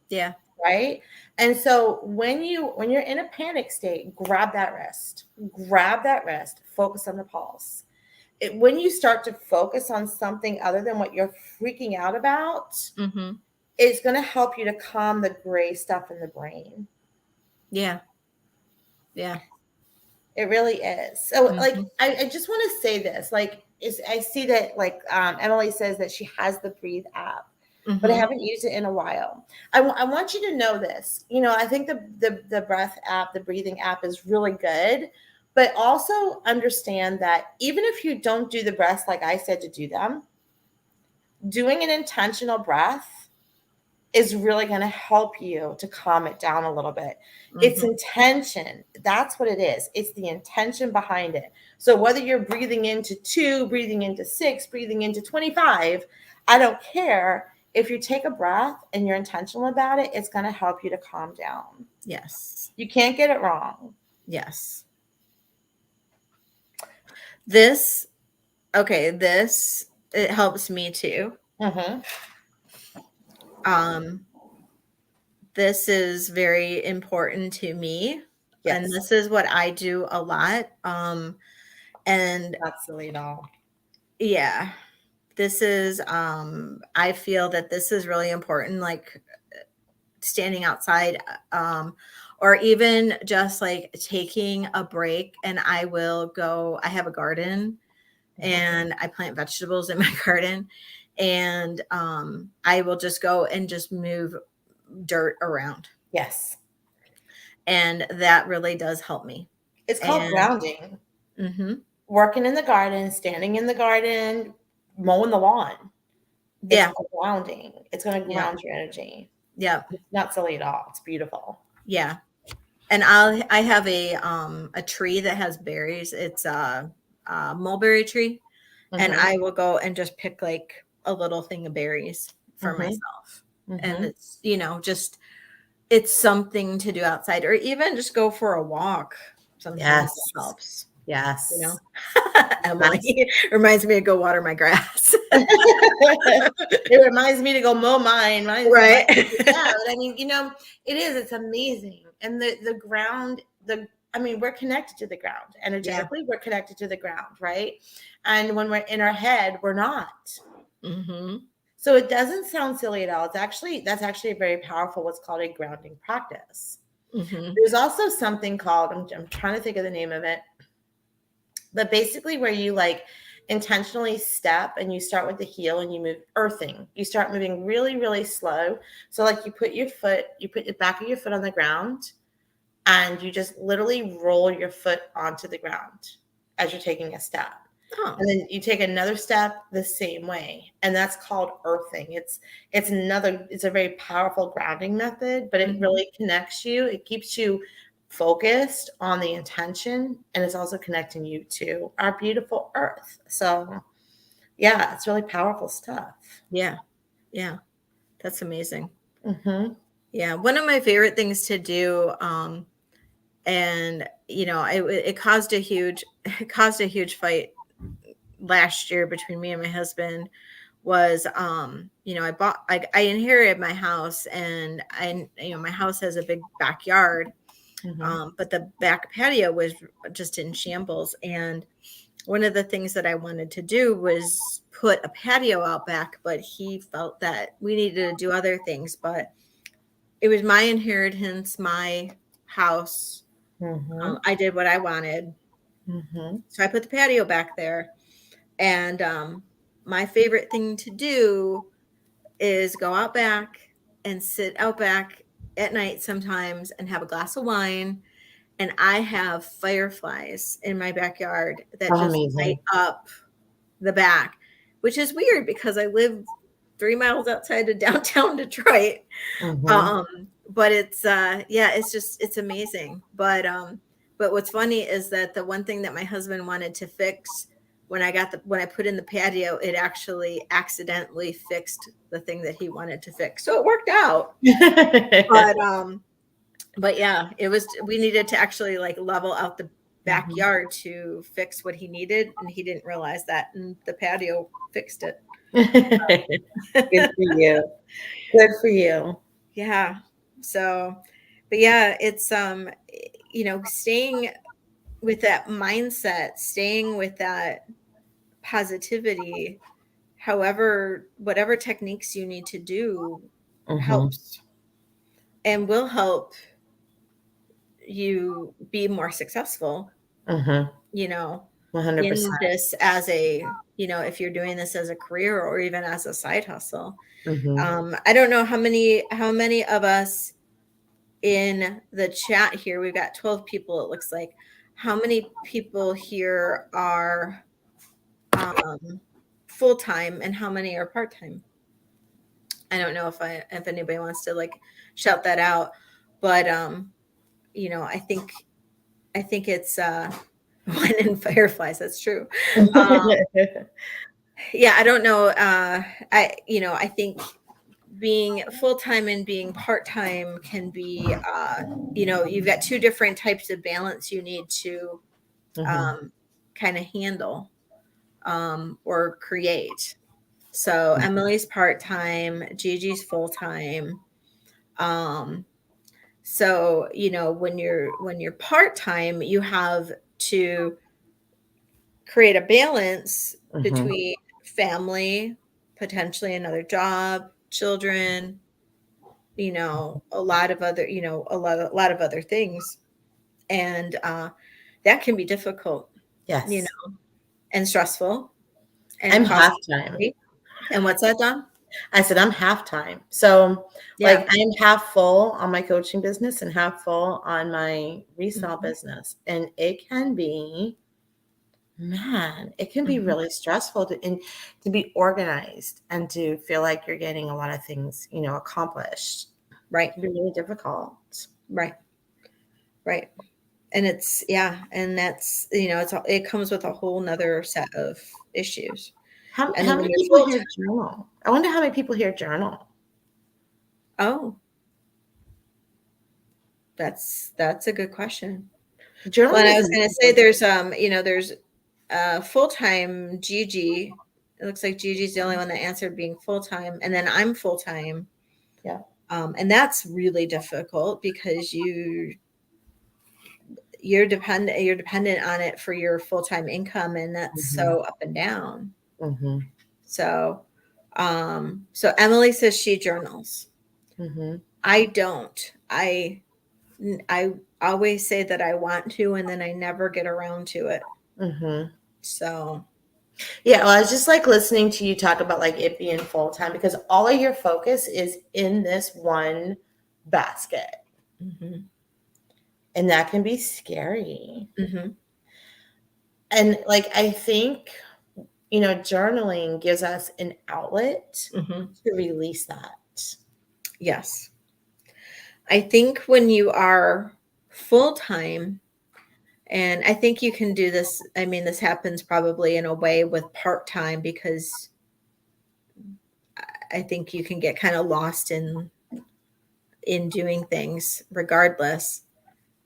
Yeah. Right. And so when you're in a panic state, grab that wrist, focus on the pulse. When you start to focus on something other than what you're freaking out about, it's going to help you to calm the gray stuff in the brain. Yeah. Yeah. It really is. So, like, Mhm. I just want to say this. Like, I see that, like, Emily says that she has the Breathe app, but I Mhm. haven't used it in a while. I want you to know this. I think the breath app, the breathing app is really good, but also understand that even if you don't do the breaths like I said to do them, doing an intentional breath is really going to help you to calm it down a little bit. It's Mhm. intention. That's what it is. It's the intention behind it. So whether you're breathing into 2, breathing into 6, breathing into 25, I don't care. If you take a breath and you're intentional about it, it's going to help you to calm down. Yes. You can't get it wrong. Yes. This okay, this it helps me too. Mm-hmm. Um this is very important to me, and Yes. this is what I do a lot. And Not silly at all. yeah, this is I feel that this is really important, like standing outside, or even just like taking a break. And I have a garden and I plant vegetables in my garden, and I will just go and just move dirt around, Yes. and that really does help me. It's called And grounding. mhm, Working in the garden, standing in the garden, mowing the lawn. It's yeah, grounding. It's going to yeah, ground your energy. yeah, It's not silly at all. It's beautiful. yeah. And I have a tree that has berries. It's a mulberry tree, and Mm-hmm. I will go and just pick like a little thing of berries for Mm-hmm. myself. And Mm-hmm. it's, just it's something to do outside, or even just go for a walk. Sometimes Yes. it helps, you know. Yes. Yes. Emily reminds me to go water my grass. It reminds me to go mow mine. Right. Yeah, but I mean, it is. It's amazing. And the ground, we're connected to the ground. Yeah. Energetically, we're connected to the ground, right? And when we're in our head, we're not. Mhm. So it doesn't sound silly at all. That's actually a very powerful, what's called a grounding practice. Mhm. There's also something called, I'm trying to think of the name of it, but basically where you like intentionally step and you start with the heel and you move earthing. You start moving really, really slow. So like you put the back of your foot on the ground and you just literally roll your foot onto the ground as you're taking a step. Oh. And then you take another step the same way. And that's called earthing. It's a very powerful grounding method, but it Mhm. really connects you. It keeps you focused on the intention, and it's also connecting you to our beautiful earth. So yeah, it's really powerful stuff. Yeah. Yeah. That's amazing. Mm-hmm. Yeah, one of my favorite things to do, and it caused a huge it caused a huge fight last year between me and my husband. Was I inherited my house, and my house has a big backyard, Mm-hmm. but the back patio was just in shambles. And one of the things that I wanted to do was put a patio out back, but he felt that we needed to do other things. But it was my inheritance, my house. Mm-hmm. I did what I wanted. Mm-hmm. So I put the patio back there. And my favorite thing to do is go out back and sit out back at night sometimes and have a glass of wine. And I have fireflies in my backyard that Oh, just light amazing. up the back, which is weird because I live 3 miles outside of downtown Detroit. Mm-hmm. Um, but it's amazing. But what's funny is that the one thing that my husband wanted to fix, when I put in the patio, it actually accidentally fixed the thing that he wanted to fix. So it worked out. But yeah, we needed to actually like level out the Mm-hmm. backyard to fix what he needed, and he didn't realize that, and the patio fixed it. Good for you. Good for you. Yeah. So, but yeah, it's staying with that mindset, staying with that positivity, however, whatever techniques you need to do Mm-hmm. helps and will help you be more successful. you know, in 100%. this as a, if you're doing this as a career or even as a side hustle. I don't know how many of us in the chat here, we've got 12 people, it looks like. How many people here are full-time and how many are part-time? I don't know if anybody wants to like shout that out, but I think it's wine and fireflies. That's true. Yeah, I don't know. I think being full-time and being part-time can be, you've got two different types of balance you need to kind of handle or create. So Emily's part-time, Gigi's full-time. So, when you're part-time, you have to create a balance between family, potentially another job, children, a lot of other, a lot of other things. And that can be difficult, Yes. And stressful and I'm cost. half-time. And what's that, Dawn? I said I'm half-time. So Yeah. like I'm half full on my coaching business and half full on my resale business. And it can be, man, it can be really stressful to be organized and to feel like you're getting a lot of things, accomplished. Right. It can be really difficult. Right. Right. And it's, and that's, it comes with a whole nother set of issues. How And many people here journal? I wonder how many people here journal. Oh, that's a good question. Journaling Well, I is was going to say there's full-time Gigi. It looks like Gigi's the only one that answered being full-time, and then I'm full-time. Yeah. And that's really difficult because you're dependent on it for your full-time income, and that's so up and down. So Emily says she journals. I don't. I always say that I want to, and then I never get around to it. So yeah, well, I was just like listening to you talk about like it being full time because all of your focus is in this one basket. And that can be scary. And like I think, journaling gives us an outlet to release that. Yes. I think when you are full-time, and I think you can do this, I mean, this happens probably in a way with part-time because I think you can get kind of lost in doing things regardless.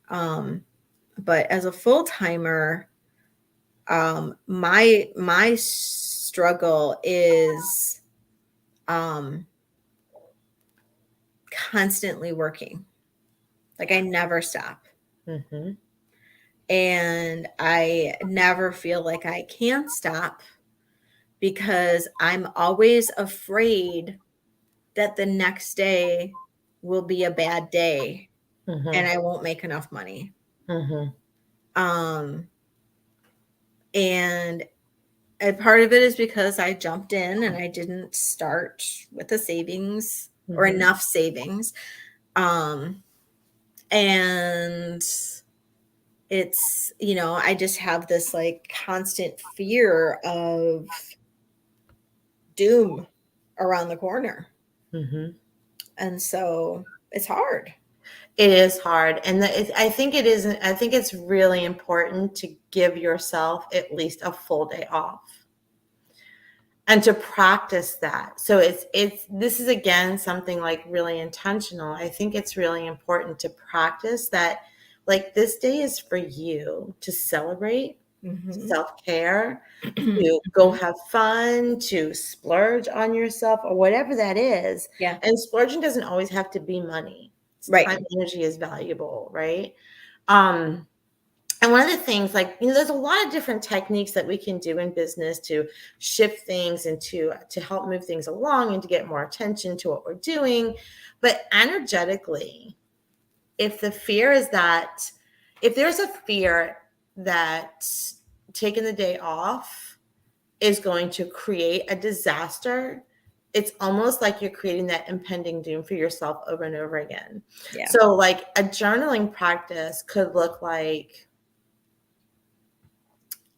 But as a full-timer, my struggle is constantly working. Like I never stop. And I never feel like I can stop because I'm always afraid that the next day will be a bad day and I won't make enough money. And a part of it is because I jumped in and I didn't start with a savings or enough savings. And it's, I just have this like constant fear of doom around the corner. And so it's hard. It is hard. And I think it's really important to give yourself at least a full day off and to practice that. So this is again, something like really intentional. I think it's really important to practice that, like this day is for you to celebrate self-care, to go have fun, to splurge on yourself or whatever that is. Yeah. And splurging doesn't always have to be money. Right. Time, energy is valuable, right? And one of the things, like, there's a lot of different techniques that we can do in business to shift things and to help move things along and to get more attention to what we're doing. But energetically, if the fear is that, if there's a fear that taking the day off is going to create a disaster, it's almost like you're creating that impending doom for yourself over and over again. Yeah. So like a journaling practice could look like,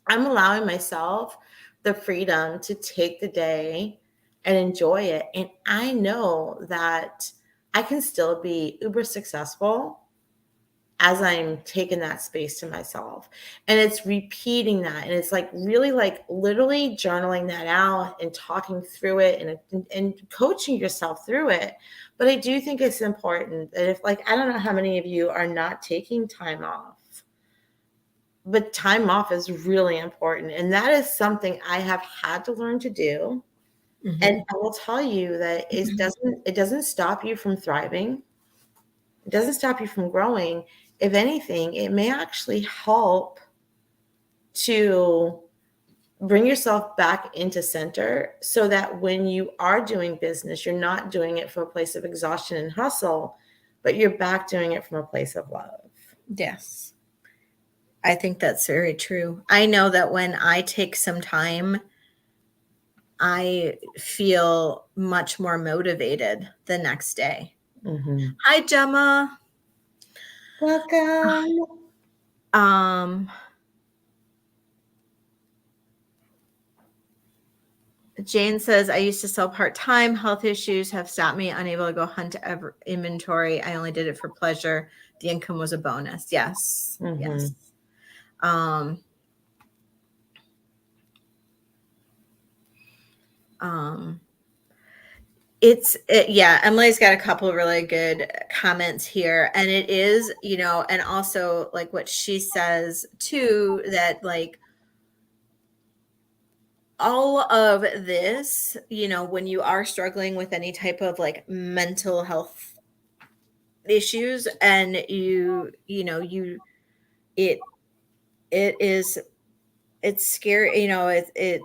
I'm allowing myself the freedom to take the day and enjoy it. And I know that I can still be uber successful as I'm taking that space to myself. And it's repeating that. And it's like really like literally journaling that out and talking through it and coaching yourself through it. But I do think it's important that if, like, I don't know how many of you are not taking time off, but time off is really important. And that is something I have had to learn to do. Mm-hmm. And I will tell you that it doesn't stop you from thriving. It doesn't stop you from growing. If anything, it may actually help to bring yourself back into center so that when you are doing business, you're not doing it from a place of exhaustion and hustle, but you're back doing it from a place of love. Yes. I think that's very true. I know that when I take some time, I feel much more motivated the next day. Mm-hmm. Hi, Gemma. Welcome. Jane says, I used to sell part-time. Health issues have stopped me, unable to go hunt inventory. I only did it for pleasure. The income was a bonus. Yes. Mm-hmm. Yes. Yeah, Emily's got a couple of really good comments here, and it is, and also like what she says too, that like all of this, when you are struggling with any type of like mental health issues, and it's scary,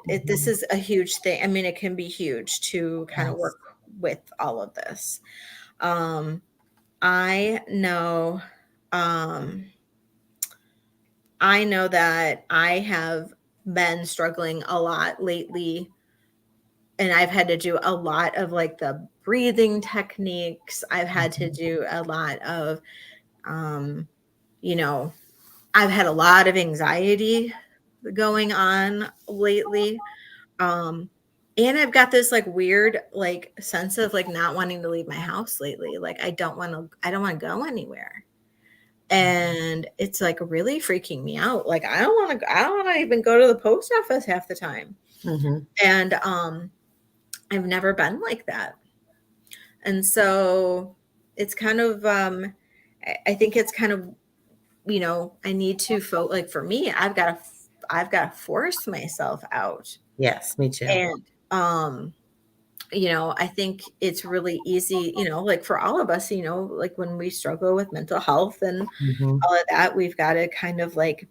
this is a huge thing. I mean, it can be huge to kind of work with all of this. I know that I have been struggling a lot lately, and I've had to do a lot of like the breathing techniques. I've had to do a lot of, I've had a lot of anxiety going on lately. And I've got this like weird like sense of like not wanting to leave my house lately. Like I don't want to go anywhere. And it's like really freaking me out. Like I don't want to even go to the post office half the time. Mm-hmm. And I've never been like that. And so it's kind of I think it's kind of, I need to like for me, I've got to force myself out. Yes, me too. And I think it's really easy, like for all of us, like when we struggle with mental health and all of that, we've got to kind of like,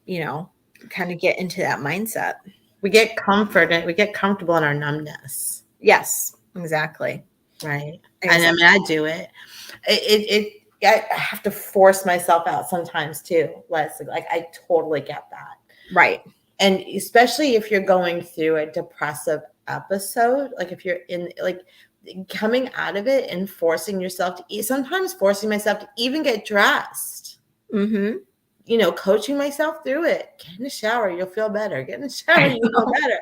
kind of get into that mindset. We get comfort and we get comfortable in our numbness. Yes, exactly. Right. Exactly. And I mean, I do it. I have to force myself out sometimes too, Leslie. Like I totally get that. Right. And especially if you're going through a depressive episode, like if you're in like coming out of it and forcing yourself to eat, sometimes forcing myself to even get dressed. Mm-hmm. Coaching myself through it. Get in the shower, you'll feel better. Get in the shower, you'll feel better.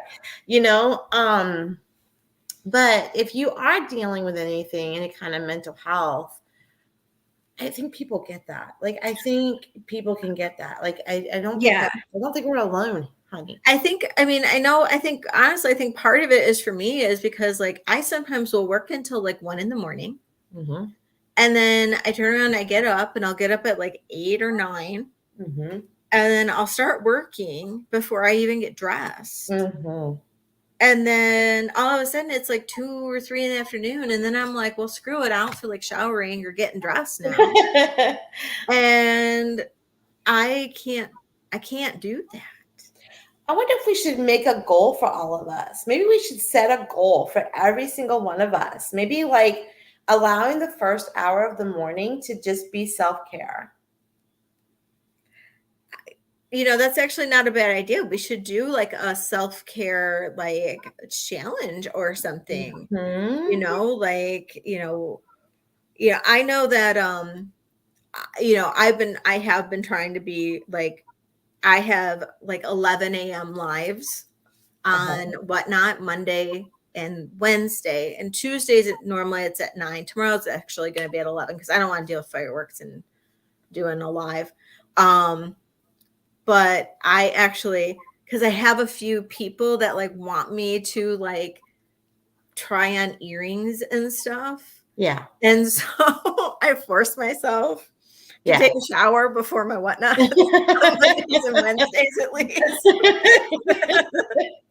But if you are dealing with anything, any kind of mental health, I think people get that. Like, I think people can get that. Like, I don't think we're alone, honey. I think honestly, I think part of it is for me is because like I sometimes will work until like 1 a.m. Mm-hmm. And then I turn around, I get up, and I'll get up at like 8 or 9. Mm-hmm. And then I'll start working before I even get dressed. Mm-hmm. And then all of a sudden it's like 2 or 3 in the afternoon. And then I'm like, well, screw it. I don't feel like showering or getting dressed now. And I can't do that. I wonder if we should make a goal for all of us. Maybe we should set a goal for every single one of us. Maybe like allowing the first hour of the morning to just be self-care. That's actually not a bad idea. We should do like a self-care like challenge or something. Mhm. I know that I have been trying to be like I have like 11 a.m. lives on Uh-huh. Whatnot Monday and Wednesday, and Tuesdays normally it's at 9. Tomorrow's actually going to be at 11 because I don't want to deal with fireworks and doing a live. But I actually, because I have a few people that like want me to like try on earrings and stuff. Yeah. And so I force myself to take Yeah. a shower before my Whatnot on Mondays and Wednesdays at least.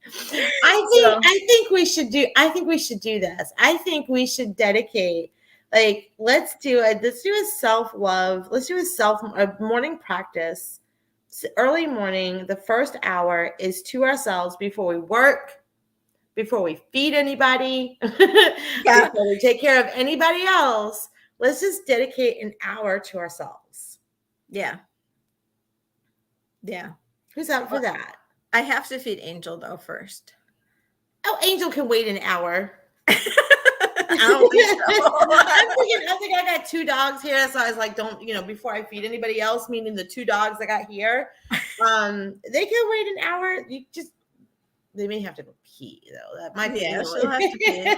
So I think we should do this. I think we should dedicate, like, let's do a self-love, let's do a morning practice. Early morning, the first hour is to ourselves before we work, before we feed anybody, yeah, before we take care of anybody else. Let's just dedicate an hour to ourselves. yeah, yeah. Who's up for Well, that? I have to feed Angel though first. Oh, Angel can wait an hour. I don't think so. I'm thinking I got 2 dogs here. So I was like, don't, before I feed anybody else, meaning the 2 dogs I got here, they can wait an hour. They may have to go pee though. That might be Yeah, the she'll have to pee.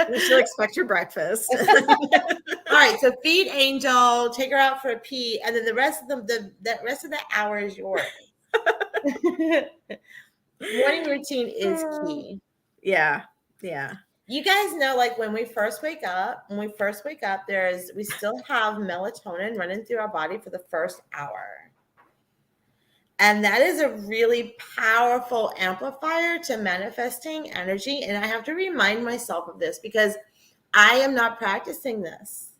only. She'll expect your breakfast. All right, so feed Angel, take her out for a pee, and then the rest of the rest of the hour is yours. Morning routine is key. Yeah. You guys know, like when we first wake up, we still have melatonin running through our body for the first hour. And that is a really powerful amplifier to manifesting energy. And I have to remind myself of this because I am not practicing this.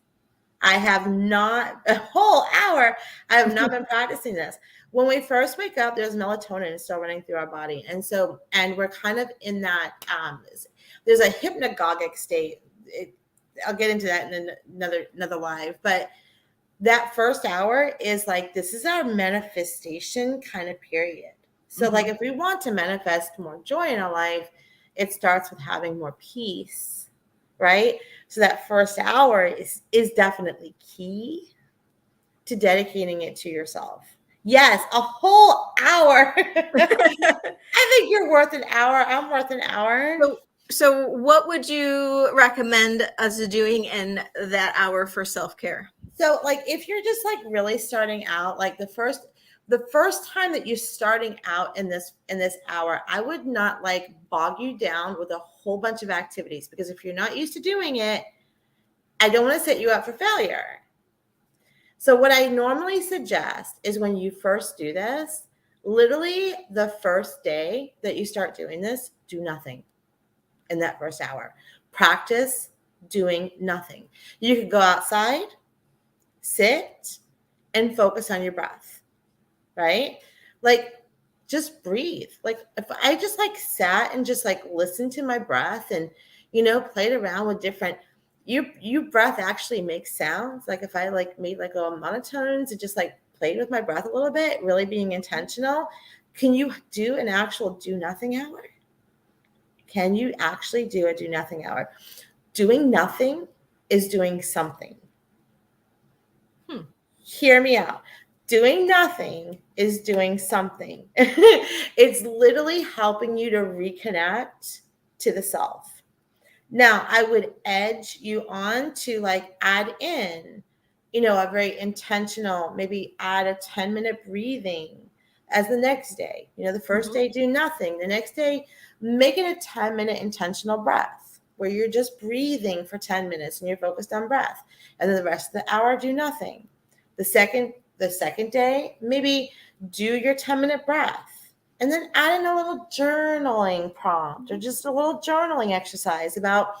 I have not, a whole hour, I have not been practicing this. When we first wake up, there's melatonin still running through our body. And we're kind of in that, there's a hypnagogic state. I'll get into that in another live, but that first hour is like, this is our manifestation kind of period. So like, if we want to manifest more joy in our life, it starts with having more peace, right? So that first hour is definitely key to dedicating it to yourself. Yes, a whole hour. I think you're worth an hour. I'm worth an hour. So what would you recommend us doing in that hour for self-care? So like if you're just like really starting out, like the first time that you're starting out in this hour, I would not like bog you down with a whole bunch of activities, because if you're not used to doing it, I don't want to set you up for failure. So what I normally suggest is when you first do this, literally the first day that you start doing this, do nothing in that first hour. Practice doing nothing. You could go outside, sit, and focus on your breath, right? Like just breathe. Like if I just like sat and just like listened to my breath and played around with different, you breath actually makes sounds. Like if I like made like a monotones and just like played with my breath a little bit, really being intentional. Can you do an actual do nothing hour? Can you actually do a do nothing hour? Doing nothing is doing something. Hear me out. Doing nothing is doing something. It's literally helping you to reconnect to the self. Now, I would edge you on to like add in, a very intentional, maybe add a 10-minute breathing as the next day. The first day, do nothing. The next day, make it a 10-minute intentional breath where you're just breathing for 10 minutes and you're focused on breath. And then the rest of the hour, do nothing. The second day, maybe do your 10-minute breath and then add in a little journaling prompt or just a little journaling exercise about,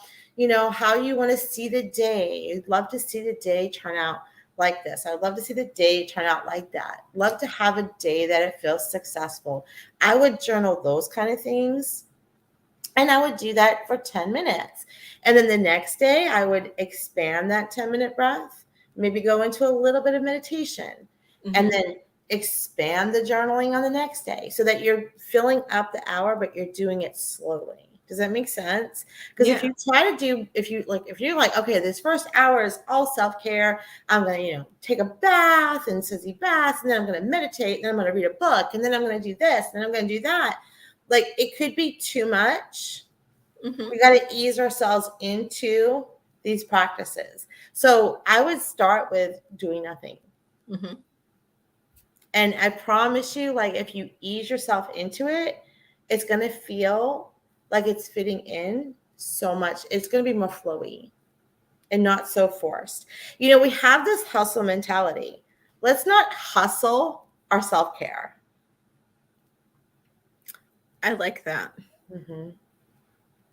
how you want to see the day. You'd love to see the day turn out like this. I'd love to see the day turn out like that. Love to have a day that it feels successful. I would journal those kind of things. And I would do that for 10 minutes. And then the next day, I would expand that 10-minute breath, maybe go into a little bit of meditation, and then expand the journaling on the next day so that you're filling up the hour, but you're doing it slowly. Does that make sense? Because if Yeah. you try to do, if you're like, okay, this first hour is all self-care, I'm going to, take a bath and Sissy baths, and then I'm going to meditate, and then I'm going to read a book, and then I'm going to do this, and then I'm going to do that. Like, it could be too much. Mm-hmm. We got to ease ourselves into these practices. So I would start with doing nothing. Mm-hmm. And I promise you, like, if you ease yourself into it, it's going to feel like it's fitting in so much. It's going to be more flowy and not so forced. We have this hustle mentality. Let's not hustle our self-care. I like that. Mm-hmm.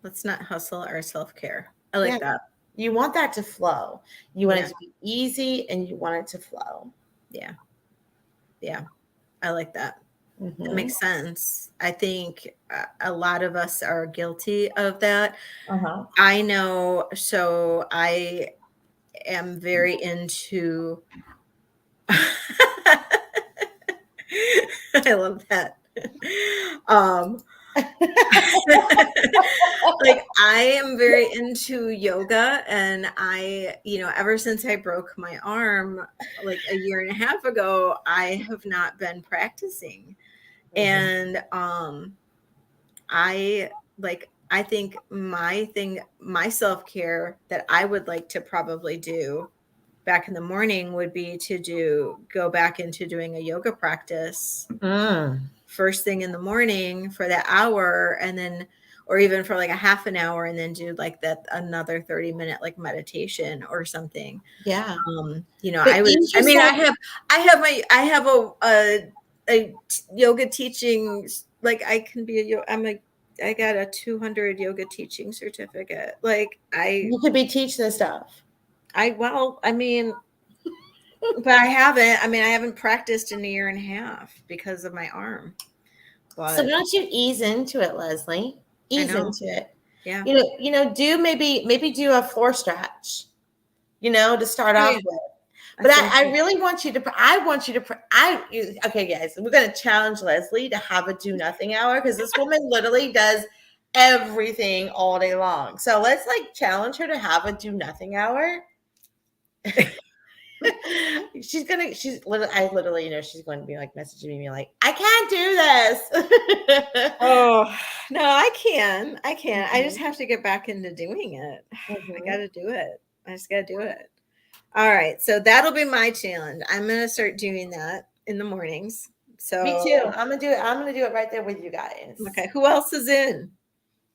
Let's not hustle our self-care. I like that. You want that to flow. You want Yeah. it to be easy, and you want it to flow. Yeah. Yeah. I like that. Mm-hmm. That makes sense. I think a lot of us are guilty of that. Uh-huh. I know. So I am very into. I love that. Like, I am very into yoga, and I, ever since I broke my arm like a year and a half ago, I have not been practicing. And I think my self-care that I would like to probably do back in the morning would be to go back into doing a yoga practice first thing in the morning for that hour, and then, or even for like a half an hour, and then do like that another 30-minute like meditation or something. Yeah. I have a yoga teaching, like I can be I got a 200 yoga teaching certificate. Like You could be teaching this stuff. but I haven't practiced in a year and a half because of my arm. But So why don't you ease into it, Leslie? Ease into it. Yeah. Do maybe do a floor stretch, to start off with. But I really want you to, okay, guys, we're going to challenge Leslie to have a do nothing hour, because this woman literally does everything all day long. So let's challenge her to have a do nothing hour. I literally, she's going to be messaging me like, I can't do this. Oh, no, I can. Mm-hmm. I just have to get back into doing it. Mm-hmm. I got to do it. I just got to do it. All right. So that'll be my challenge. I'm going to start doing that in the mornings. So me too. I'm going to do it. I'm going to do it right there with you guys. Okay. Who else is in?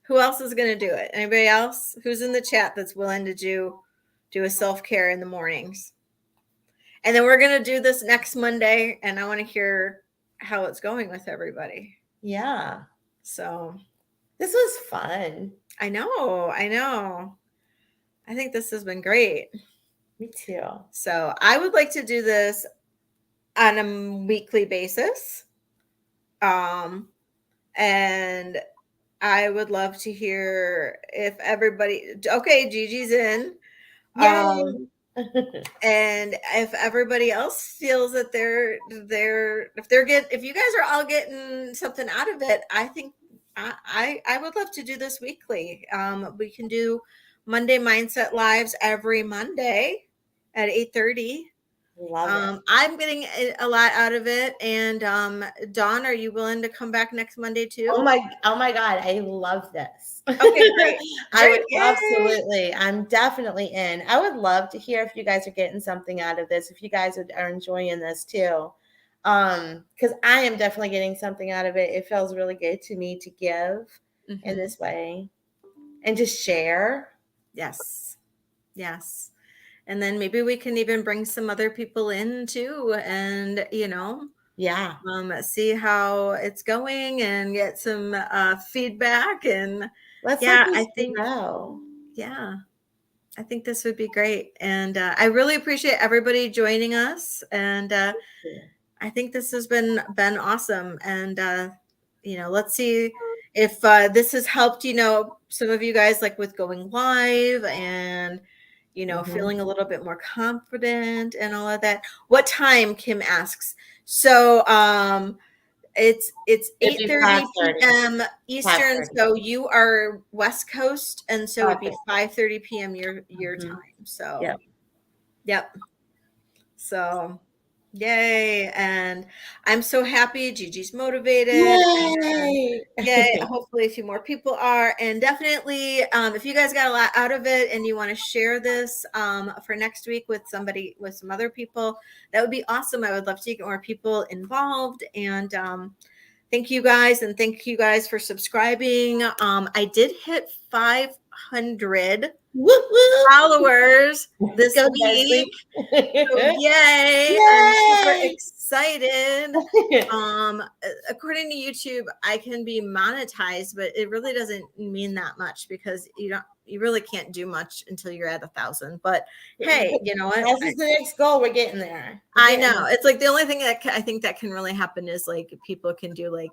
Who else is going to do it? Anybody else who's in the chat that's willing to do a self-care in the mornings? And then we're going to do this next Monday, and I want to hear how it's going with everybody. Yeah. So this was fun. I know. I think this has been great. Me too. So I would like to do this on a weekly basis. And I would love to hear if everybody, okay, Gigi's in. Yay. And if everybody else feels that if you guys are all getting something out of it, I think I would love to do this weekly. We can do Monday Mindset Lives every Monday at 8:30. Love it. I'm getting a lot out of it. And Dawn, are you willing to come back next Monday too? Oh my God, I love this. Okay, great. I would absolutely. I'm definitely in. I would love to hear if you guys are getting something out of this, if you guys are enjoying this too. Because I am definitely getting something out of it. It feels really good to me to give in this way and to share. Yes. And then maybe we can even bring some other people in too, and see how it's going and get some feedback. And I think this would be great. And I really appreciate everybody joining us. And I think this has been awesome. And let's see if this has helped some of you guys, like with going live and feeling a little bit more confident and all of that. What time? Kim asks. So it's 8:30 p.m. Eastern. 5:30. So you are West Coast, and so it'd be 5:30 p.m. your time. So yep. So yay. And I'm so happy Gigi's motivated. Yay. Yay. Hopefully a few more people are. And definitely, if you guys got a lot out of it and you want to share this for next week with somebody, with some other people, that would be awesome. I would love to get more people involved. And thank you guys. And thank you guys for subscribing. I did hit 500 followers this week. So yay. I'm super excited. According to YouTube, I can be monetized, but it really doesn't mean that much because you really can't do much until you're at 1,000. But hey, you know what? This is the next goal. We're getting there. I know. It's like the only thing that I think that can really happen is like people can do like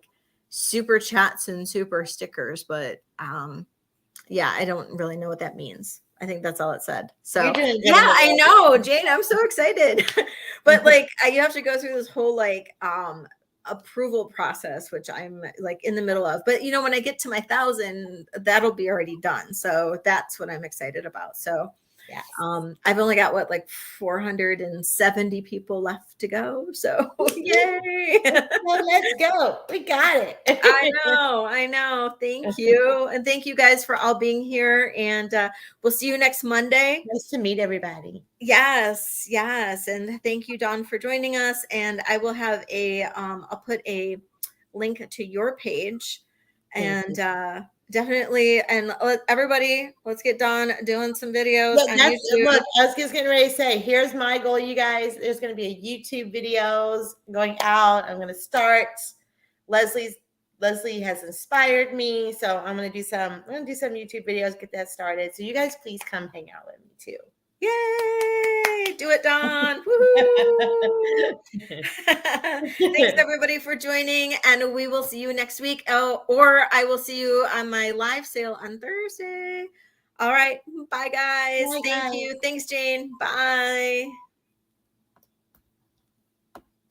super chats and super stickers, but yeah, I don't really know what that means. I think that's all it said. So yeah, I know, Jane, I'm so excited. But like you have to go through this whole like approval process, which I'm like in the middle of. But when I get to my 1,000, that'll be already done. So that's what I'm excited about. So yeah, I've only got like 470 people left to go. So yay. Well, let's go. We got it. I know. Thank you. And thank you guys for all being here. And we'll see you next Monday. Nice to meet everybody. Yes. And thank you, Dawn, for joining us. And I will have I'll put a link to your page and definitely, and let's get Dawn doing some videos on YouTube. Look, I was just getting ready to say, here's my goal, you guys. There's going to be a YouTube videos going out. I'm going to start. Leslie has inspired me, so I'm going to do some YouTube videos, get that started. So you guys please come hang out with me too. Yay! Do it, Dawn. Thanks everybody for joining, and we will see you next week. Or I will see you on my live sale on Thursday. All right. Bye, guys. Thank you. Thanks, Jane. Bye.